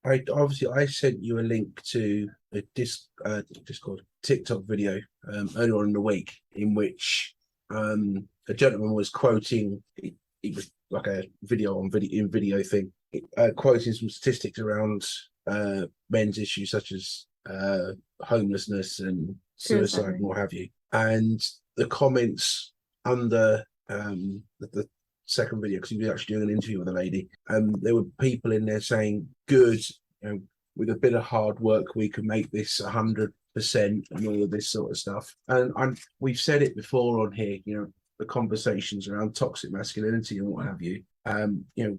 I sent you a link to a Discord TikTok video earlier in the week in which a gentleman was quoting. It was like a video thing, quoting some statistics around men's issues such as homelessness and suicide Suicide. and what have you. And the comments under the second video, because he was actually doing an interview with a lady, there were people in there saying, "Good, with a bit of hard work, we can make this 100%," and all of this sort of stuff. And we've said it before on here, the conversations around toxic masculinity and what have you.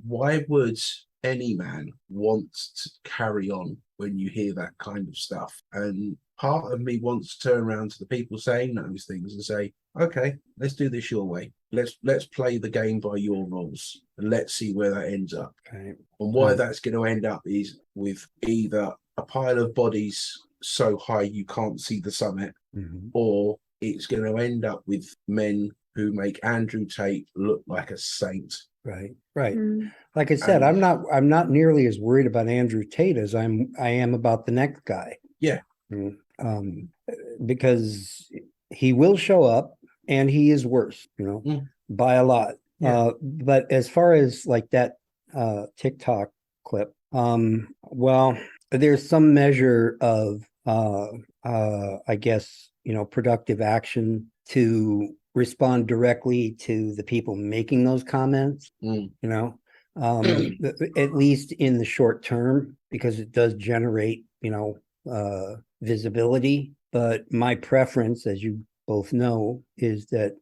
Why would any man want to carry on when you hear that kind of stuff? And part of me wants to turn around to the people saying those things and say, okay, let's do this your way. Let's play the game by your rules and let's see where that ends up. Right. And why that's going to end up is with either a pile of bodies so high you can't see the summit, or it's going to end up with men who make Andrew Tate look like a saint. Right. Right. Mm. Like I said, I'm not nearly as worried about Andrew Tate as I am about the next guy. Yeah. Because he will show up and he is worse, by a lot. Yeah. But as far as like that TikTok clip, well, there's some measure of I guess, productive action to respond directly to the people making those comments, at least in the short term, because it does generate, visibility. But my preference, as you both know, is that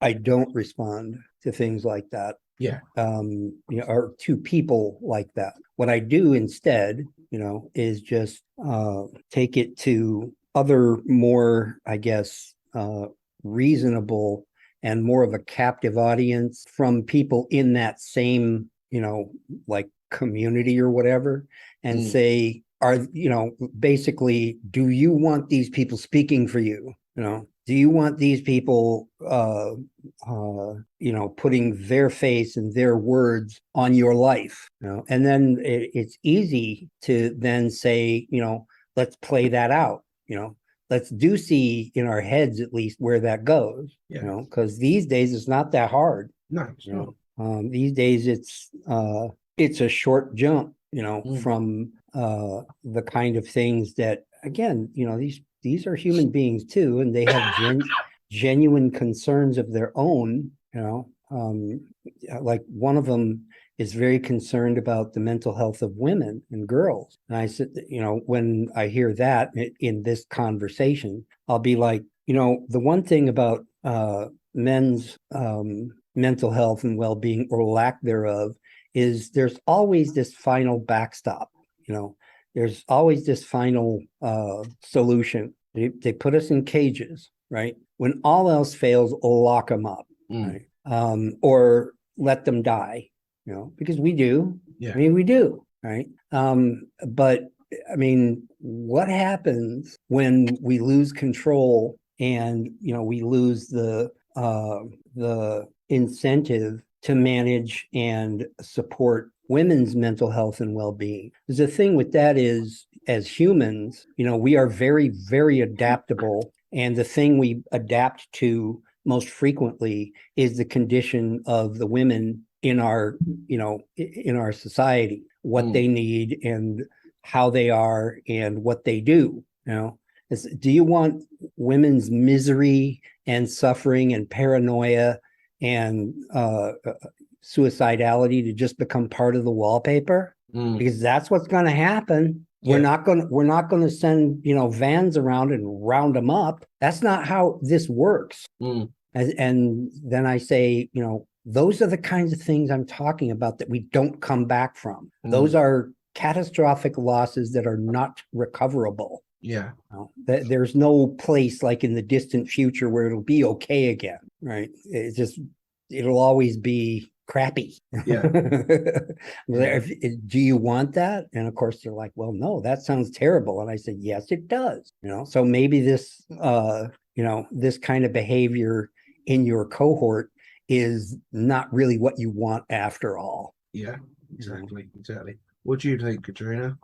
I don't respond to things like that. Yeah. Or to people like that. What I do instead, is just take it to other more, I guess, reasonable and more of a captive audience from people in that same, like community or whatever, and say, basically, do you want these people speaking for you? Do you want these people, putting their face and their words on your life? And then it's easy to then say, let's play that out. Let's do see in our heads at least where that goes. Because these days it's not that hard. No, it's not. These days it's a short jump, from the kind of things that, again, these are human beings too, and they have genuine concerns of their own. Like one of them is very concerned about the mental health of women and girls. And I said, when I hear that in this conversation, I'll be like, the one thing about men's mental health and well-being, or lack thereof, is there's always this final backstop. There's always this final solution. They put us in cages, right? When all else fails, lock them up, right? Or let them die, because we do. Yeah. I mean, we do, right? But I mean, what happens when we lose control and, we lose the incentive to manage and support women's mental health and well-being? The thing with that is, as humans, we are very, very adaptable. And the thing we adapt to most frequently is the condition of the women in our, in our society, what they need and how they are and what they do. Do you want women's misery and suffering and paranoia and suicidality to just become part of the wallpaper? Because that's what's going to happen. We're not going to send, vans around and round them up. That's not how this works. And then I say, those are the kinds of things I'm talking about that we don't come back from. Those are catastrophic losses that are not recoverable. Yeah. There's no place like in the distant future where it'll be okay again, right? It'll always be crappy. Yeah. Do you want that? And of course they're like, well, no, that sounds terrible. And I said, yes, it does. So maybe this, this kind of behavior in your cohort is not really what you want after all. Yeah, exactly. What do you think, Katrina?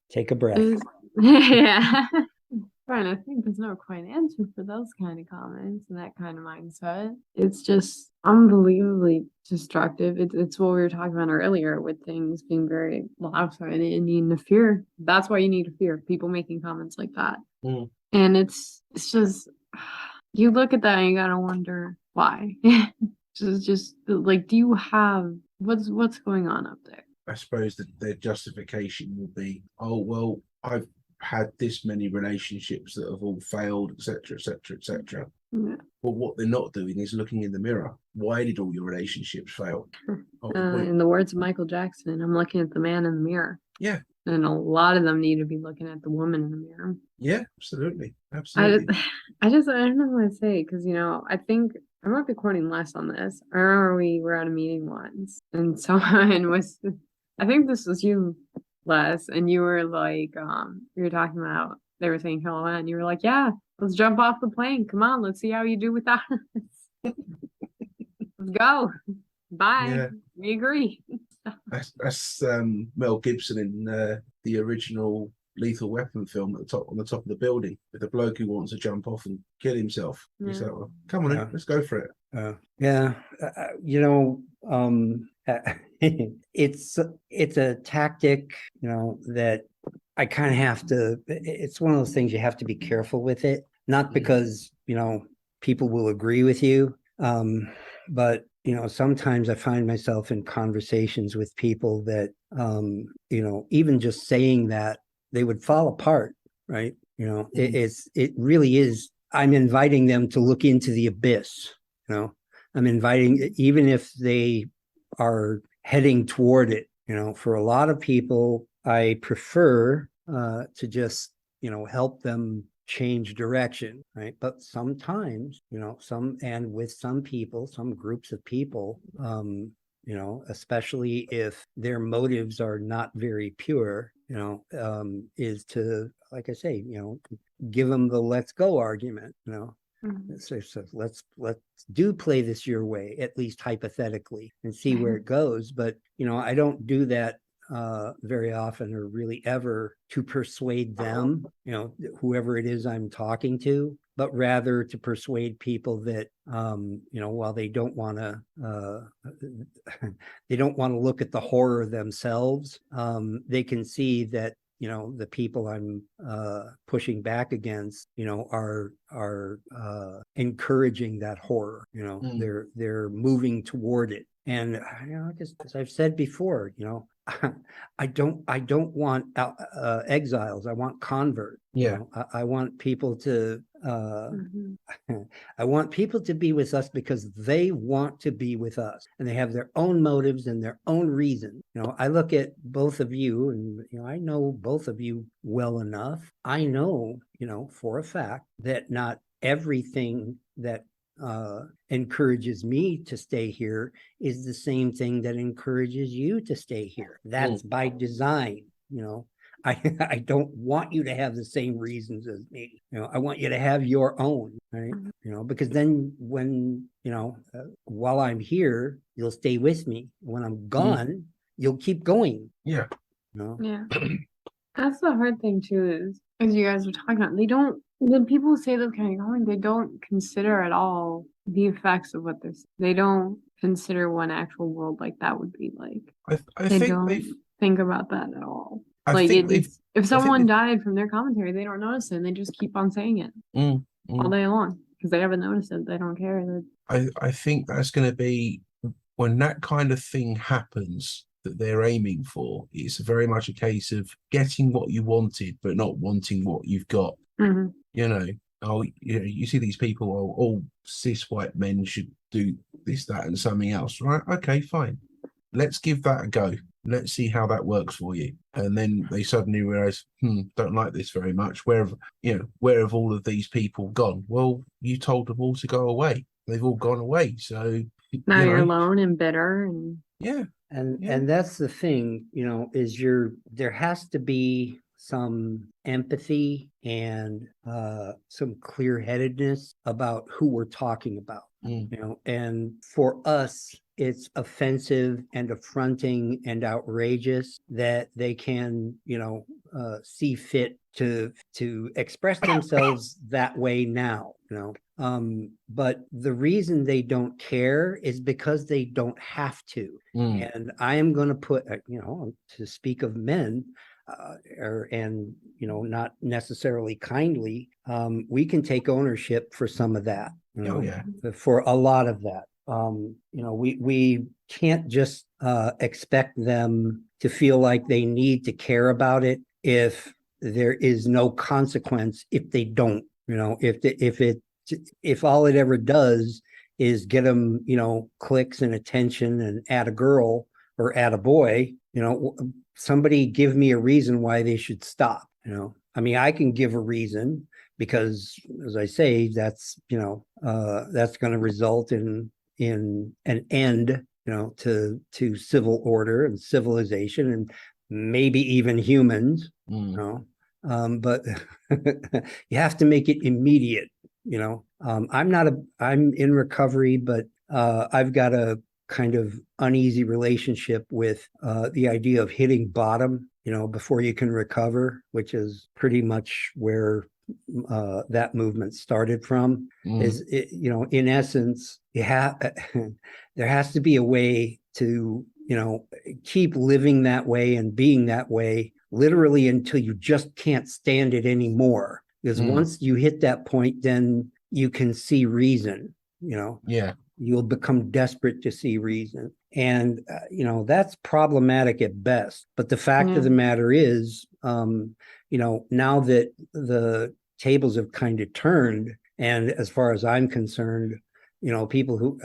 Take a breath. Yeah. Right, I think there's no quite answer for those kind of comments and that kind of mindset. It's just unbelievably destructive. It's what we were talking about earlier with things being very lopsided and needing to fear. That's why you need to fear people making comments like that. Mm. And it's just you look at that and you gotta wonder why. Just like, do you have what's going on up there? I suppose that their justification will be, oh well, I've had this many relationships that have all failed, etc., etc., etc. Yeah. But what they're not doing is looking in the mirror. Why did all your relationships fail? Oh, wait, In the words of Michael Jackson, I'm looking at the man in the mirror. yeah, And a lot of them need to be looking at the woman in the mirror. yeah, absolutely, I absolutely. just, I don't know what to say because I think I might be quoting less on this. I remember we were at a meeting once, and someone was, I think this was you, Les, and you were like, you were talking about they were saying hello, and you were like, yeah, let's jump off the plane. Come on, let's see how you do with that. Let's go. Bye. Yeah. We agree. That's Mel Gibson in the original Lethal Weapon film at the top on the top of the building with the bloke who wants to jump off and kill himself. He's like, well, come on, in, let's go for it. Yeah, it's a tactic, that I kind of have to. It's one of those things you have to be careful with it, not because people will agree with you, but sometimes I find myself in conversations with people that even just saying that they would fall apart, right? It really is. I'm inviting them to look into the abyss. I'm inviting, even if they are heading toward it. For a lot of people, I prefer to just help them change direction, right? But sometimes, with some people, some groups of people, especially if their motives are not very pure, is to, like I say, give them the let's go argument. So let's do play this your way, at least hypothetically, and see where it goes. But I don't do that very often, or really ever, to persuade them, whoever it is I'm talking to, but rather to persuade people that while they don't want to look at the horror themselves, they can see that the people I'm pushing back against, are encouraging that horror. They're moving toward it. And as I've said before, I don't want exiles. I want converts. Yeah. I want people to I want people to be with us because they want to be with us, and they have their own motives and their own reasons. I look at both of you, and I know both of you well enough. I know, for a fact that not everything that encourages me to stay here is the same thing that encourages you to stay here. That's by design. I don't want you to have the same reasons as me. I want you to have your own, right? Because then when, while I'm here, you'll stay with me. When I'm gone, you'll keep going. Yeah. Yeah. That's the hard thing too, is as you guys were talking about, when people say those kind of comments, they don't consider at all the effects of what they're saying. They don't consider what an actual world like that would be like. I They think don't think about that at all. I Like think if someone died from their commentary, they don't notice it, and they just keep on saying it all day long because they haven't noticed it. They don't care. I think that's going to be when that kind of thing happens that they're aiming for. It's very much a case of getting what you wanted, but not wanting what you've got. You see these people, all cis white men should do this, that, and something else, right? Okay, fine. Let's give that a go. Let's see how that works for you. And then they suddenly realize, don't like this very much. Where have all of these people gone? Well, you told them all to go away. They've all gone away. So now you're alone and bitter, and and that's the thing, is there has to be some empathy and some clear-headedness about who we're talking about. And for us, it's offensive and affronting and outrageous that they can see fit to express themselves that way now, but the reason they don't care is because they don't have to. And I am going to put, to speak of men, and not necessarily kindly, we can take ownership for some of that. For a lot of that. We can't just expect them to feel like they need to care about it if there is no consequence if they don't. If all it ever does is get them, clicks and attention and add a girl or add a boy, somebody give me a reason why they should stop. I mean, I can give a reason because, as I say, that's that's going to result in an end, to civil order and civilization and maybe even humans. But you have to make it immediate. I'm in recovery, but I've got a kind of uneasy relationship with the idea of hitting bottom, before you can recover, which is pretty much where that movement started from. Is it, in essence, there has to be a way to keep living that way and being that way literally until you just can't stand it anymore, because once you hit that point, then you can see reason. You'll become desperate to see reason, and that's problematic at best. But the fact of the matter is, now that the tables have kind of turned, and as far as I'm concerned, people who,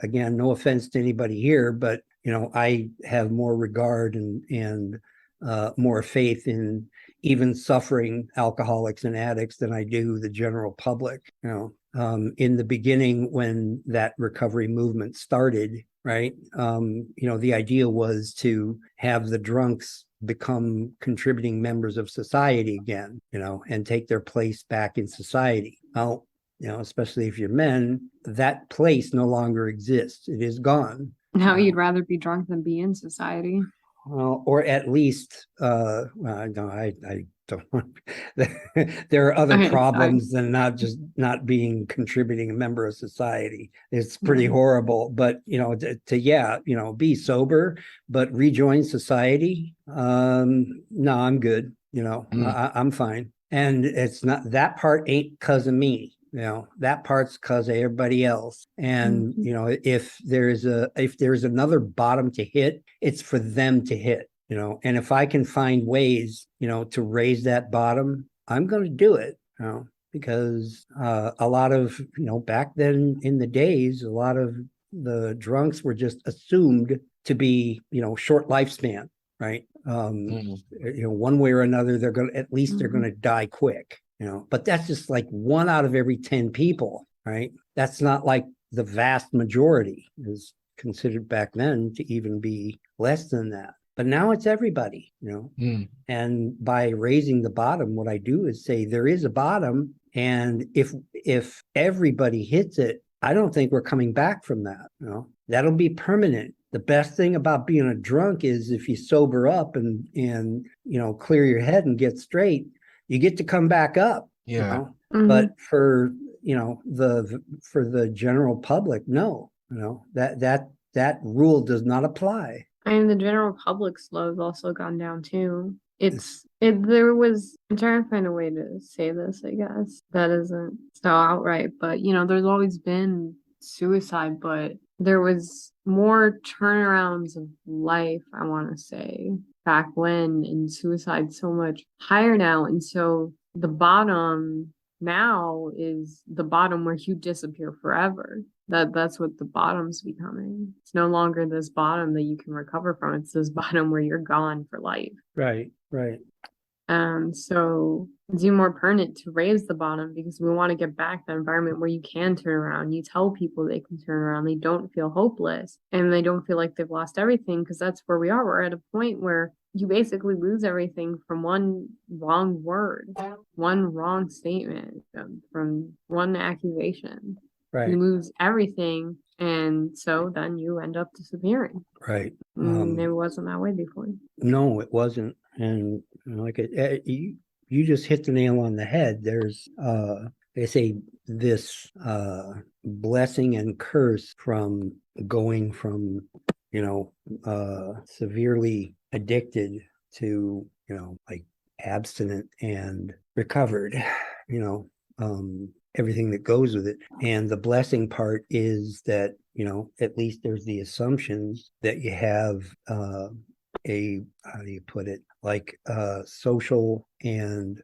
again, no offense to anybody here, but I have more regard and more faith in even suffering alcoholics and addicts than I do the general public. In the beginning, when that recovery movement started, right? The idea was to have the drunks become contributing members of society again, and take their place back in society. Well, especially if you're men, that place no longer exists. It is gone. Now you'd rather be drunk than be in society. Well, or at least, no, I don't want. There are other problems than not being contributing a member of society. It's pretty horrible. But be sober, but rejoin society. No, I'm good. I'm fine. And it's not, that part ain't because of me. That part's because of everybody else. And if there's another bottom to hit, it's for them to hit. And if I can find ways to raise that bottom, I'm going to do it. Because a lot of back then in the days, a lot of the drunks were just assumed to be short lifespan, right? One way or another, they're going to die quick. But that's just like 1 out of every 10 people, right? That's not like the vast majority is considered back then to even be less than that. But now it's everybody, And by raising the bottom, what I do is say there is a bottom, and if everybody hits it, I don't think we're coming back from that. That'll be permanent. The best thing about being a drunk is if you sober up and clear your head and get straight, you get to come back up. But for the general public, no, that rule does not apply. And the general public's love also gone down too. I'm trying to find a way to say this, I guess, that isn't so outright, but there's always been suicide, but there was more turnarounds of life, I want to say, back when, and suicide so much higher now. And so the bottom now is the bottom where you disappear forever. That's what the bottom's becoming. It's no longer this bottom that you can recover from. It's this bottom where you're gone for life. Right. So it's even more pertinent to raise the bottom, because we want to get back that environment where you can turn around. You tell people they can turn around. They don't feel hopeless and they don't feel like they've lost everything, because that's where we are. We're at a point where you basically lose everything from one wrong word, one wrong statement, from one accusation. Right. You lose everything, and so then you end up disappearing. Right. It wasn't that way before. No, it wasn't. And you just hit the nail on the head. There's they say this blessing and curse from going from, severely addicted to, like abstinent and recovered, everything that goes with it. And the blessing part is that, at least there's the assumptions that you have a, how do you put it, like social and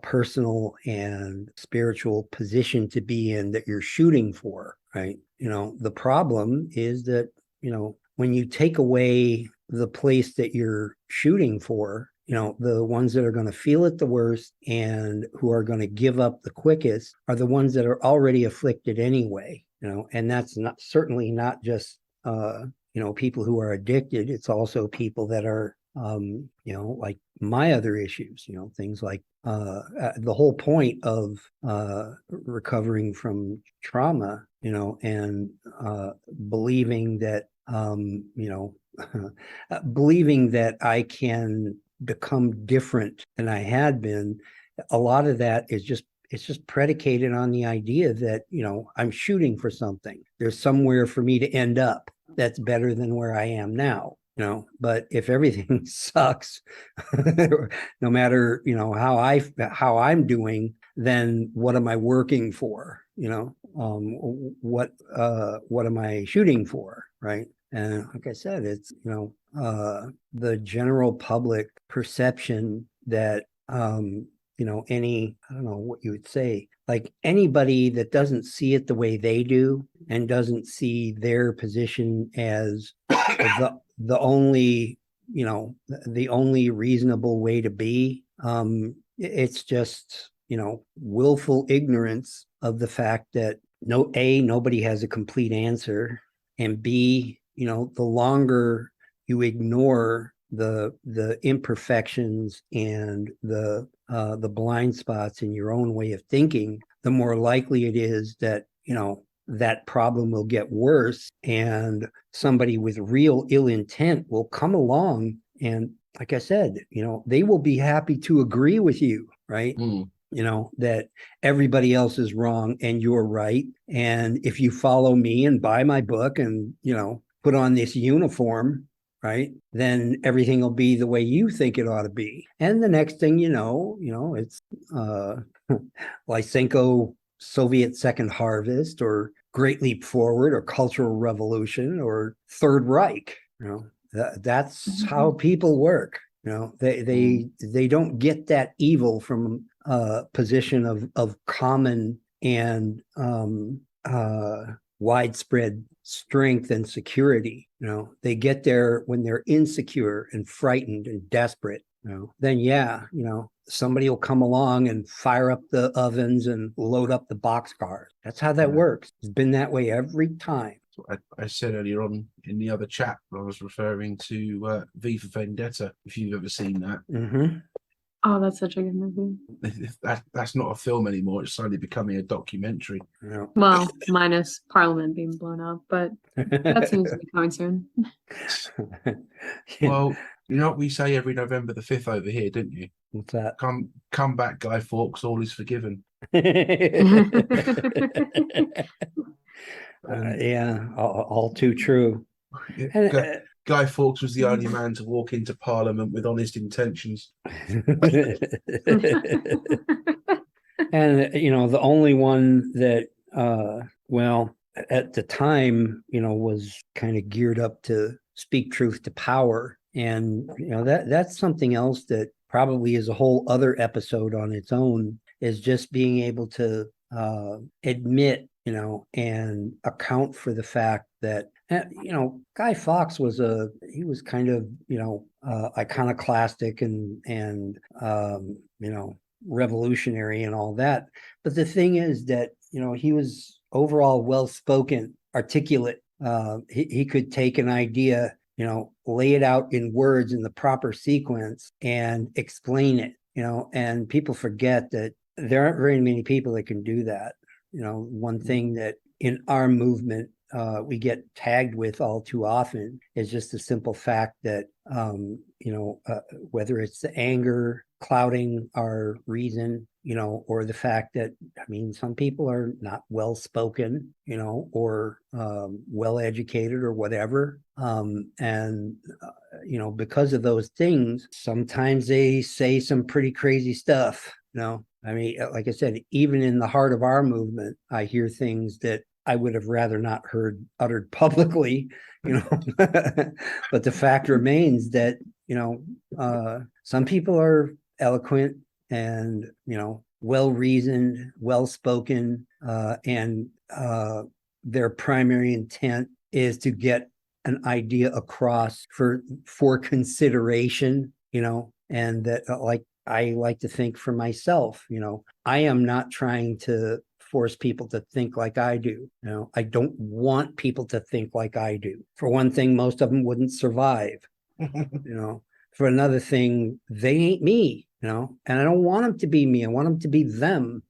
personal and spiritual position to be in that you're shooting for, right? The problem is that, when you take away the place that you're shooting for, the ones that are going to feel it the worst and who are going to give up the quickest are the ones that are already afflicted anyway, and that's not certainly not just people who are addicted. It's also people that are like my other issues, things like the whole point of recovering from trauma, and believing that believing that I can become different than I had been. A lot of that is just, it's just predicated on the idea that, I'm shooting for something. There's somewhere for me to end up that's better than where I am now. But if everything sucks, no matter, how I'm doing, then what am I working for? What am I shooting for? Right. And like I said, it's, the general public perception that, any, I don't know what you would say, like anybody that doesn't see it the way they do and doesn't see their position as the only, the only reasonable way to be, it's just, willful ignorance of the fact that nobody has a complete answer, and B, the longer you ignore the imperfections and the blind spots in your own way of thinking, the more likely it is that, that problem will get worse, and somebody with real ill intent will come along and, like I said, they will be happy to agree with you, right? That everybody else is wrong and you're right. And if you follow me and buy my book and, put on this uniform, right, then everything will be the way you think it ought to be. And the next thing it's Lysenko Soviet Second Harvest, or Great Leap Forward, or Cultural Revolution, or Third Reich. That's how people work. They don't get that evil from a position of common and widespread strength and security. They get there when they're insecure and frightened and desperate. Then somebody will come along and fire up the ovens and load up the boxcars. That's how that works. It's been that way every time. I said earlier on in the other chat, I was referring to V for Vendetta, if you've ever seen that. Mm-hmm. Oh, that's such a good movie. That's not a film anymore. It's slowly becoming a documentary. Yeah. Well, minus Parliament being blown up, but that seems to be coming soon. Well, you know what we say every November the 5th over here, didn't you? What's that? Come back, Guy Fawkes, all is forgiven. Yeah, all too true. Guy Fawkes was the only man to walk into Parliament with honest intentions. And the only one that at the time was kind of geared up to speak truth to power. And that's something else that probably is a whole other episode on its own, is just being able to admit and account for the fact that Guy Fawkes was kind of iconoclastic and revolutionary and all that. But the thing is that he was overall well-spoken, articulate. He could take an idea, lay it out in words in the proper sequence and explain it. And people forget that there aren't very many people that can do that. One thing that in our movement we get tagged with all too often is just the simple fact that whether it's the anger clouding our reason, or the fact that, I mean, some people are not well spoken, or well educated or whatever. And because of those things, sometimes they say some pretty crazy stuff. I mean, like I said, even in the heart of our movement, I hear things that I would have rather not heard uttered publicly, but the fact remains that, some people are eloquent and, well reasoned, well spoken, and their primary intent is to get an idea across for consideration, and that, like, I like to think for myself, I am not trying to force people to think like I do. I don't want people to think like I do. For one thing, most of them wouldn't survive. For another thing, they ain't me, and I don't want them to be me. I want them to be them,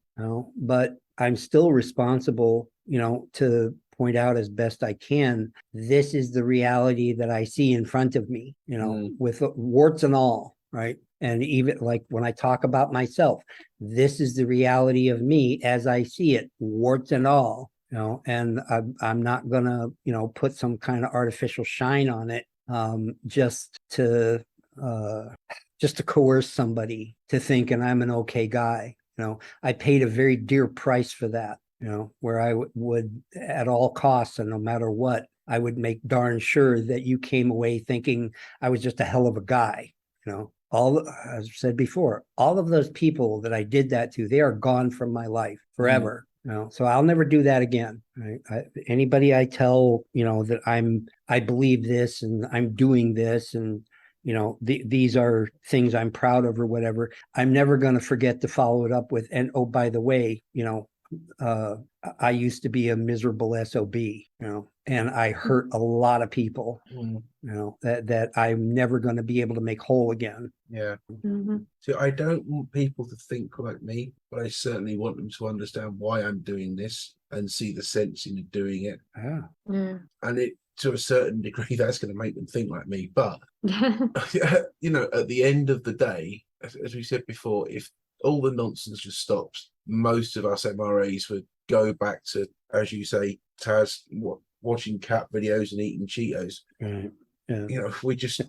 but I'm still responsible, to point out as best I can, this is the reality that I see in front of me, with warts and all, right? And even like when I talk about myself, this is the reality of me as I see it, warts and all, and I'm not gonna, put some kind of artificial shine on it, just to coerce somebody to thinking I'm an okay guy. I paid a very dear price for that, where I would at all costs and no matter what, I would make darn sure that you came away thinking I was just a hell of a guy. As I said before, all of those people that I did that to, they are gone from my life forever. So I'll never do that again. Right? Anybody I tell, that I believe this and I'm doing this and these are things I'm proud of or whatever, I'm never going to forget to follow it up with, and oh, by the way, I used to be a miserable SOB, and I hurt a lot of people, that I'm never going to be able to make whole again. Yeah. Mm-hmm. So I don't want people to think like me, but I certainly want them to understand why I'm doing this and see the sense in doing it. Yeah. And it, to a certain degree, that's going to make them think like me. But, at the end of the day, as we said before, if all the nonsense just stops, most of us MRAs would go back to, as you say, Taz, watching cat videos and eating Cheetos. Right. Yeah. We just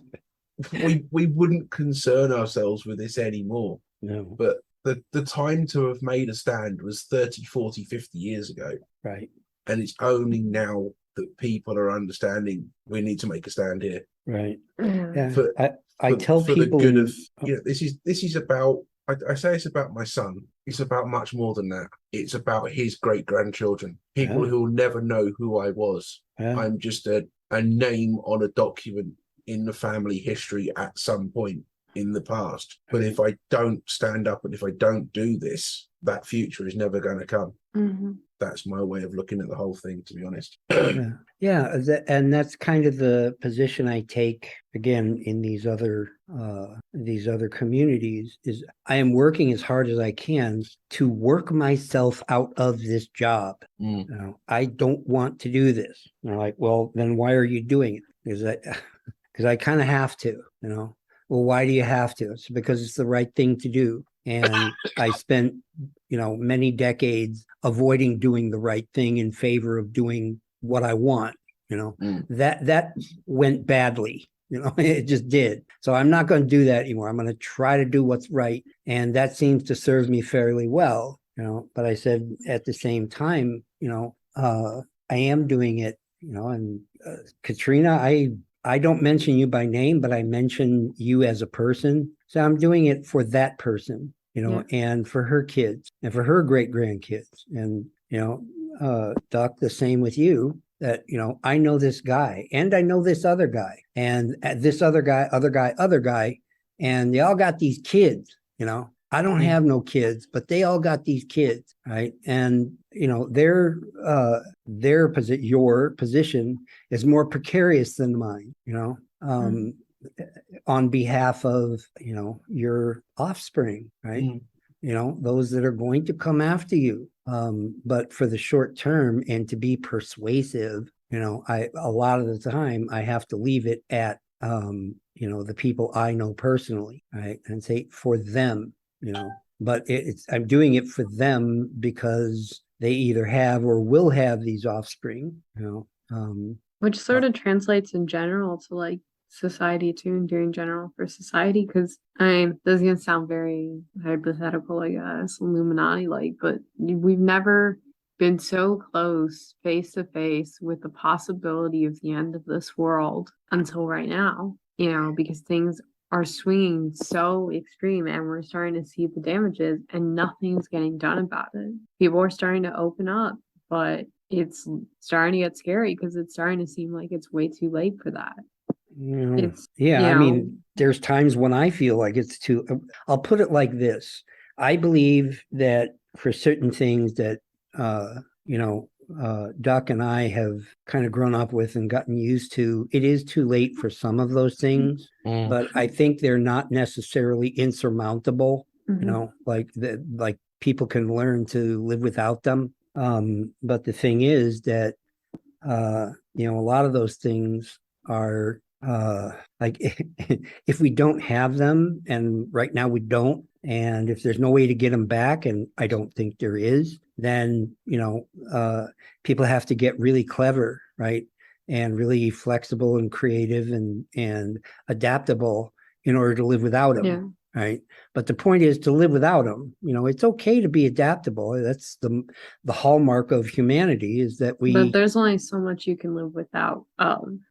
we wouldn't concern ourselves with this anymore. No. But the time to have made a stand was 30, 40, 50 years ago. Right. And it's only now that people are understanding we need to make a stand here. Right. Yeah. I tell for people the good of, this is about, I say it's about my son. It's about much more than that. It's about his great grandchildren, people who will never know who I was. I'm just a name on a document in the family history at some point in the past. But if I don't stand up and if I don't do this, that future is never going to come. Mm-hmm. That's my way of looking at the whole thing, to be honest. And that's kind of the position I take again in these other communities. Is I am working as hard as I can to work myself out of this job. I don't want to do this. And they're like, well, then why are you doing it? Because I kind of have to. Well, why do you have to? It's because it's the right thing to do. And I spent, many decades avoiding doing the right thing in favor of doing what I want. That went badly. It just did. So I'm not going to do that anymore. I'm going to try to do what's right. And that seems to serve me fairly well. But I said at the same time, I am doing it, and Katrina, I don't mention you by name, but I mention you as a person. So I'm doing it for that person, and for her kids and for her great grandkids. And, Doc, the same with you, that, I know this guy and I know this other guy and this other guy, and they all got these kids, I don't have no kids, but they all got these kids, right? And your position is more precarious than mine, on behalf of your offspring, right? Those that are going to come after you. But for the short term and to be persuasive, a lot of the time I have to leave it at the people I know personally, right? And say for them, but I'm doing it for them because they either have or will have these offspring, Which sort of translates in general to like society too, and doing general for society. Because this is gonna sound very hypothetical, I guess, Illuminati like, but we've never been so close face to face with the possibility of the end of this world until right now, because things are swinging so extreme and we're starting to see the damages and nothing's getting done about it. People are starting to open up, but it's starting to get scary because it's starting to seem like it's way too late for that. I mean, there's times when I feel like it's too. I'll put it like this: I believe that for certain things that Duck and I have kind of grown up with and gotten used to, it is too late for some of those things. But I think they're not necessarily insurmountable. Like people can learn to live without them. But the thing is that a lot of those things are like if we don't have them, and right now we don't, and if there's no way to get them back, and I don't think there is, then people have to get really clever, right, and really flexible and creative and adaptable in order to live without them. Right. But the point is to live without them. It's okay to be adaptable. That's the hallmark of humanity, is that but there's only so much you can live without.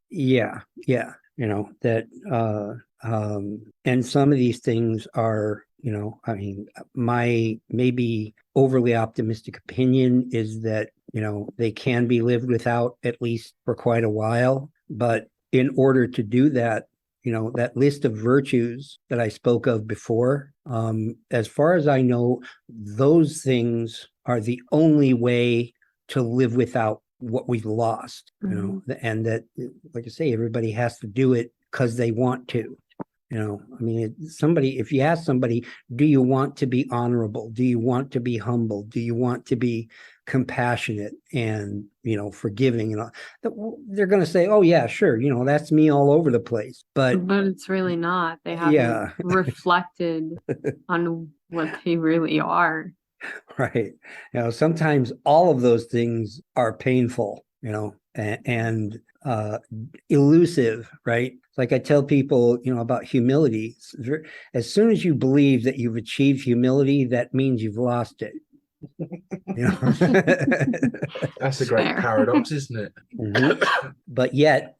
Yeah. That and some of these things are, I mean, my maybe overly optimistic opinion is that, they can be lived without, at least for quite a while. But in order to do that, that list of virtues that I spoke of before, as far as I know, those things are the only way to live without what we've lost, and that, like I say, everybody has to do it because they want to. I mean, if you ask somebody, do you want to be honorable? Do you want to be humble? Do you want to be compassionate and, forgiving? And all, they're going to say, oh, yeah, sure. That's me all over the place. But it's really not. They haven't reflected on what they really are. Right. Sometimes all of those things are painful, and elusive, right? Like I tell people, about humility. As soon as you believe that you've achieved humility, that means you've lost it. That's a great paradox, isn't it? Mm-hmm. But yet,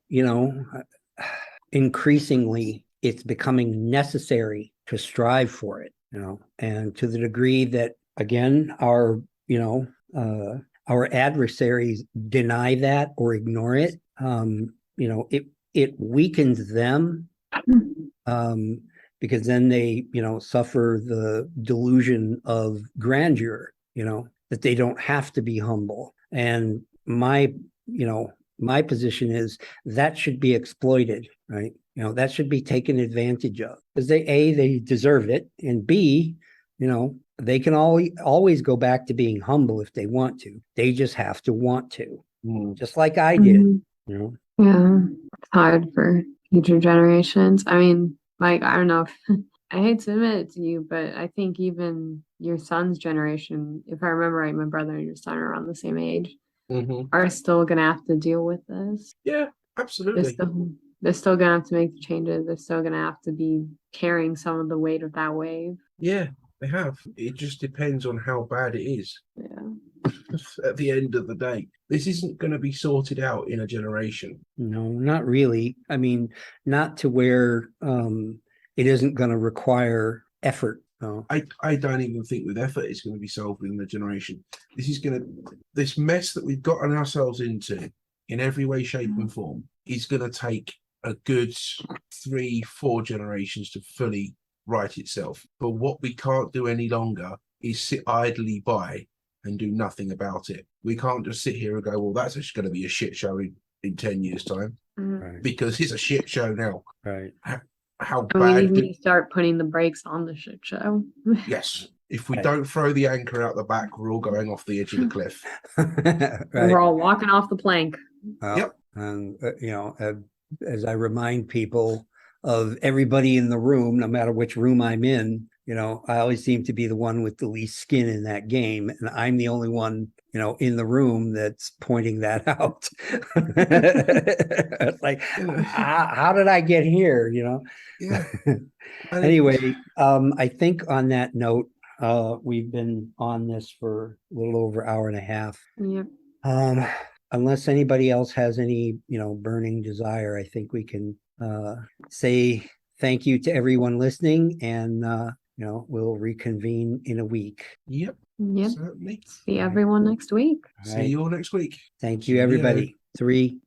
increasingly, it's becoming necessary to strive for it, and to the degree that, again, our adversaries deny that or ignore it, it weakens them, because then they suffer the delusion of grandeur, that they don't have to be humble. And my position is that should be exploited, right? That should be taken advantage of, because they deserve it, and B, they can always go back to being humble if they want to. They just have to want to, just like I did. Yeah, it's hard for future generations. I mean, like, I don't know if I hate to admit it to you, but I think even your son's generation, if I remember right, my brother and your son are around the same age, are still gonna have to deal with this. Yeah, absolutely. They're still gonna have to make the changes. They're still gonna have to be carrying some of the weight of that wave. Yeah, they have. It just depends on how bad it is. Yeah. At the end of the day, this isn't going to be sorted out in a generation. No, not really. I mean, not to where it isn't going to require effort. No. I don't even think with effort it's going to be solved in the generation. This mess that we've gotten ourselves into in every way, shape, and form is going to take a good 3-4 generations to fully right itself. But what we can't do any longer is sit idly by and do nothing about it. We can't just sit here and go, well, that's just going to be a shit show in 10 years' time. Right. Because it's a shit show now. Right. How bad? We need to start putting the brakes on the shit show. Yes. If we don't throw the anchor out the back, we're all going off the edge of the cliff. Right. We're all walking off the plank. Well, yep. And as I remind people of everybody in the room, no matter which room I'm in, I always seem to be the one with the least skin in that game. And I'm the only one, in the room that's pointing that out. It's like, how did I get here? Yeah. Anyway, I think on that note, we've been on this for a little over an hour and a half. Yep. Unless anybody else has any, burning desire, I think we can say thank you to everyone listening, and we'll reconvene in a week. Yep. Yep. Certainly. See everyone next week. All See right. you all next week. Thank you, Cheerio. everybody. 3,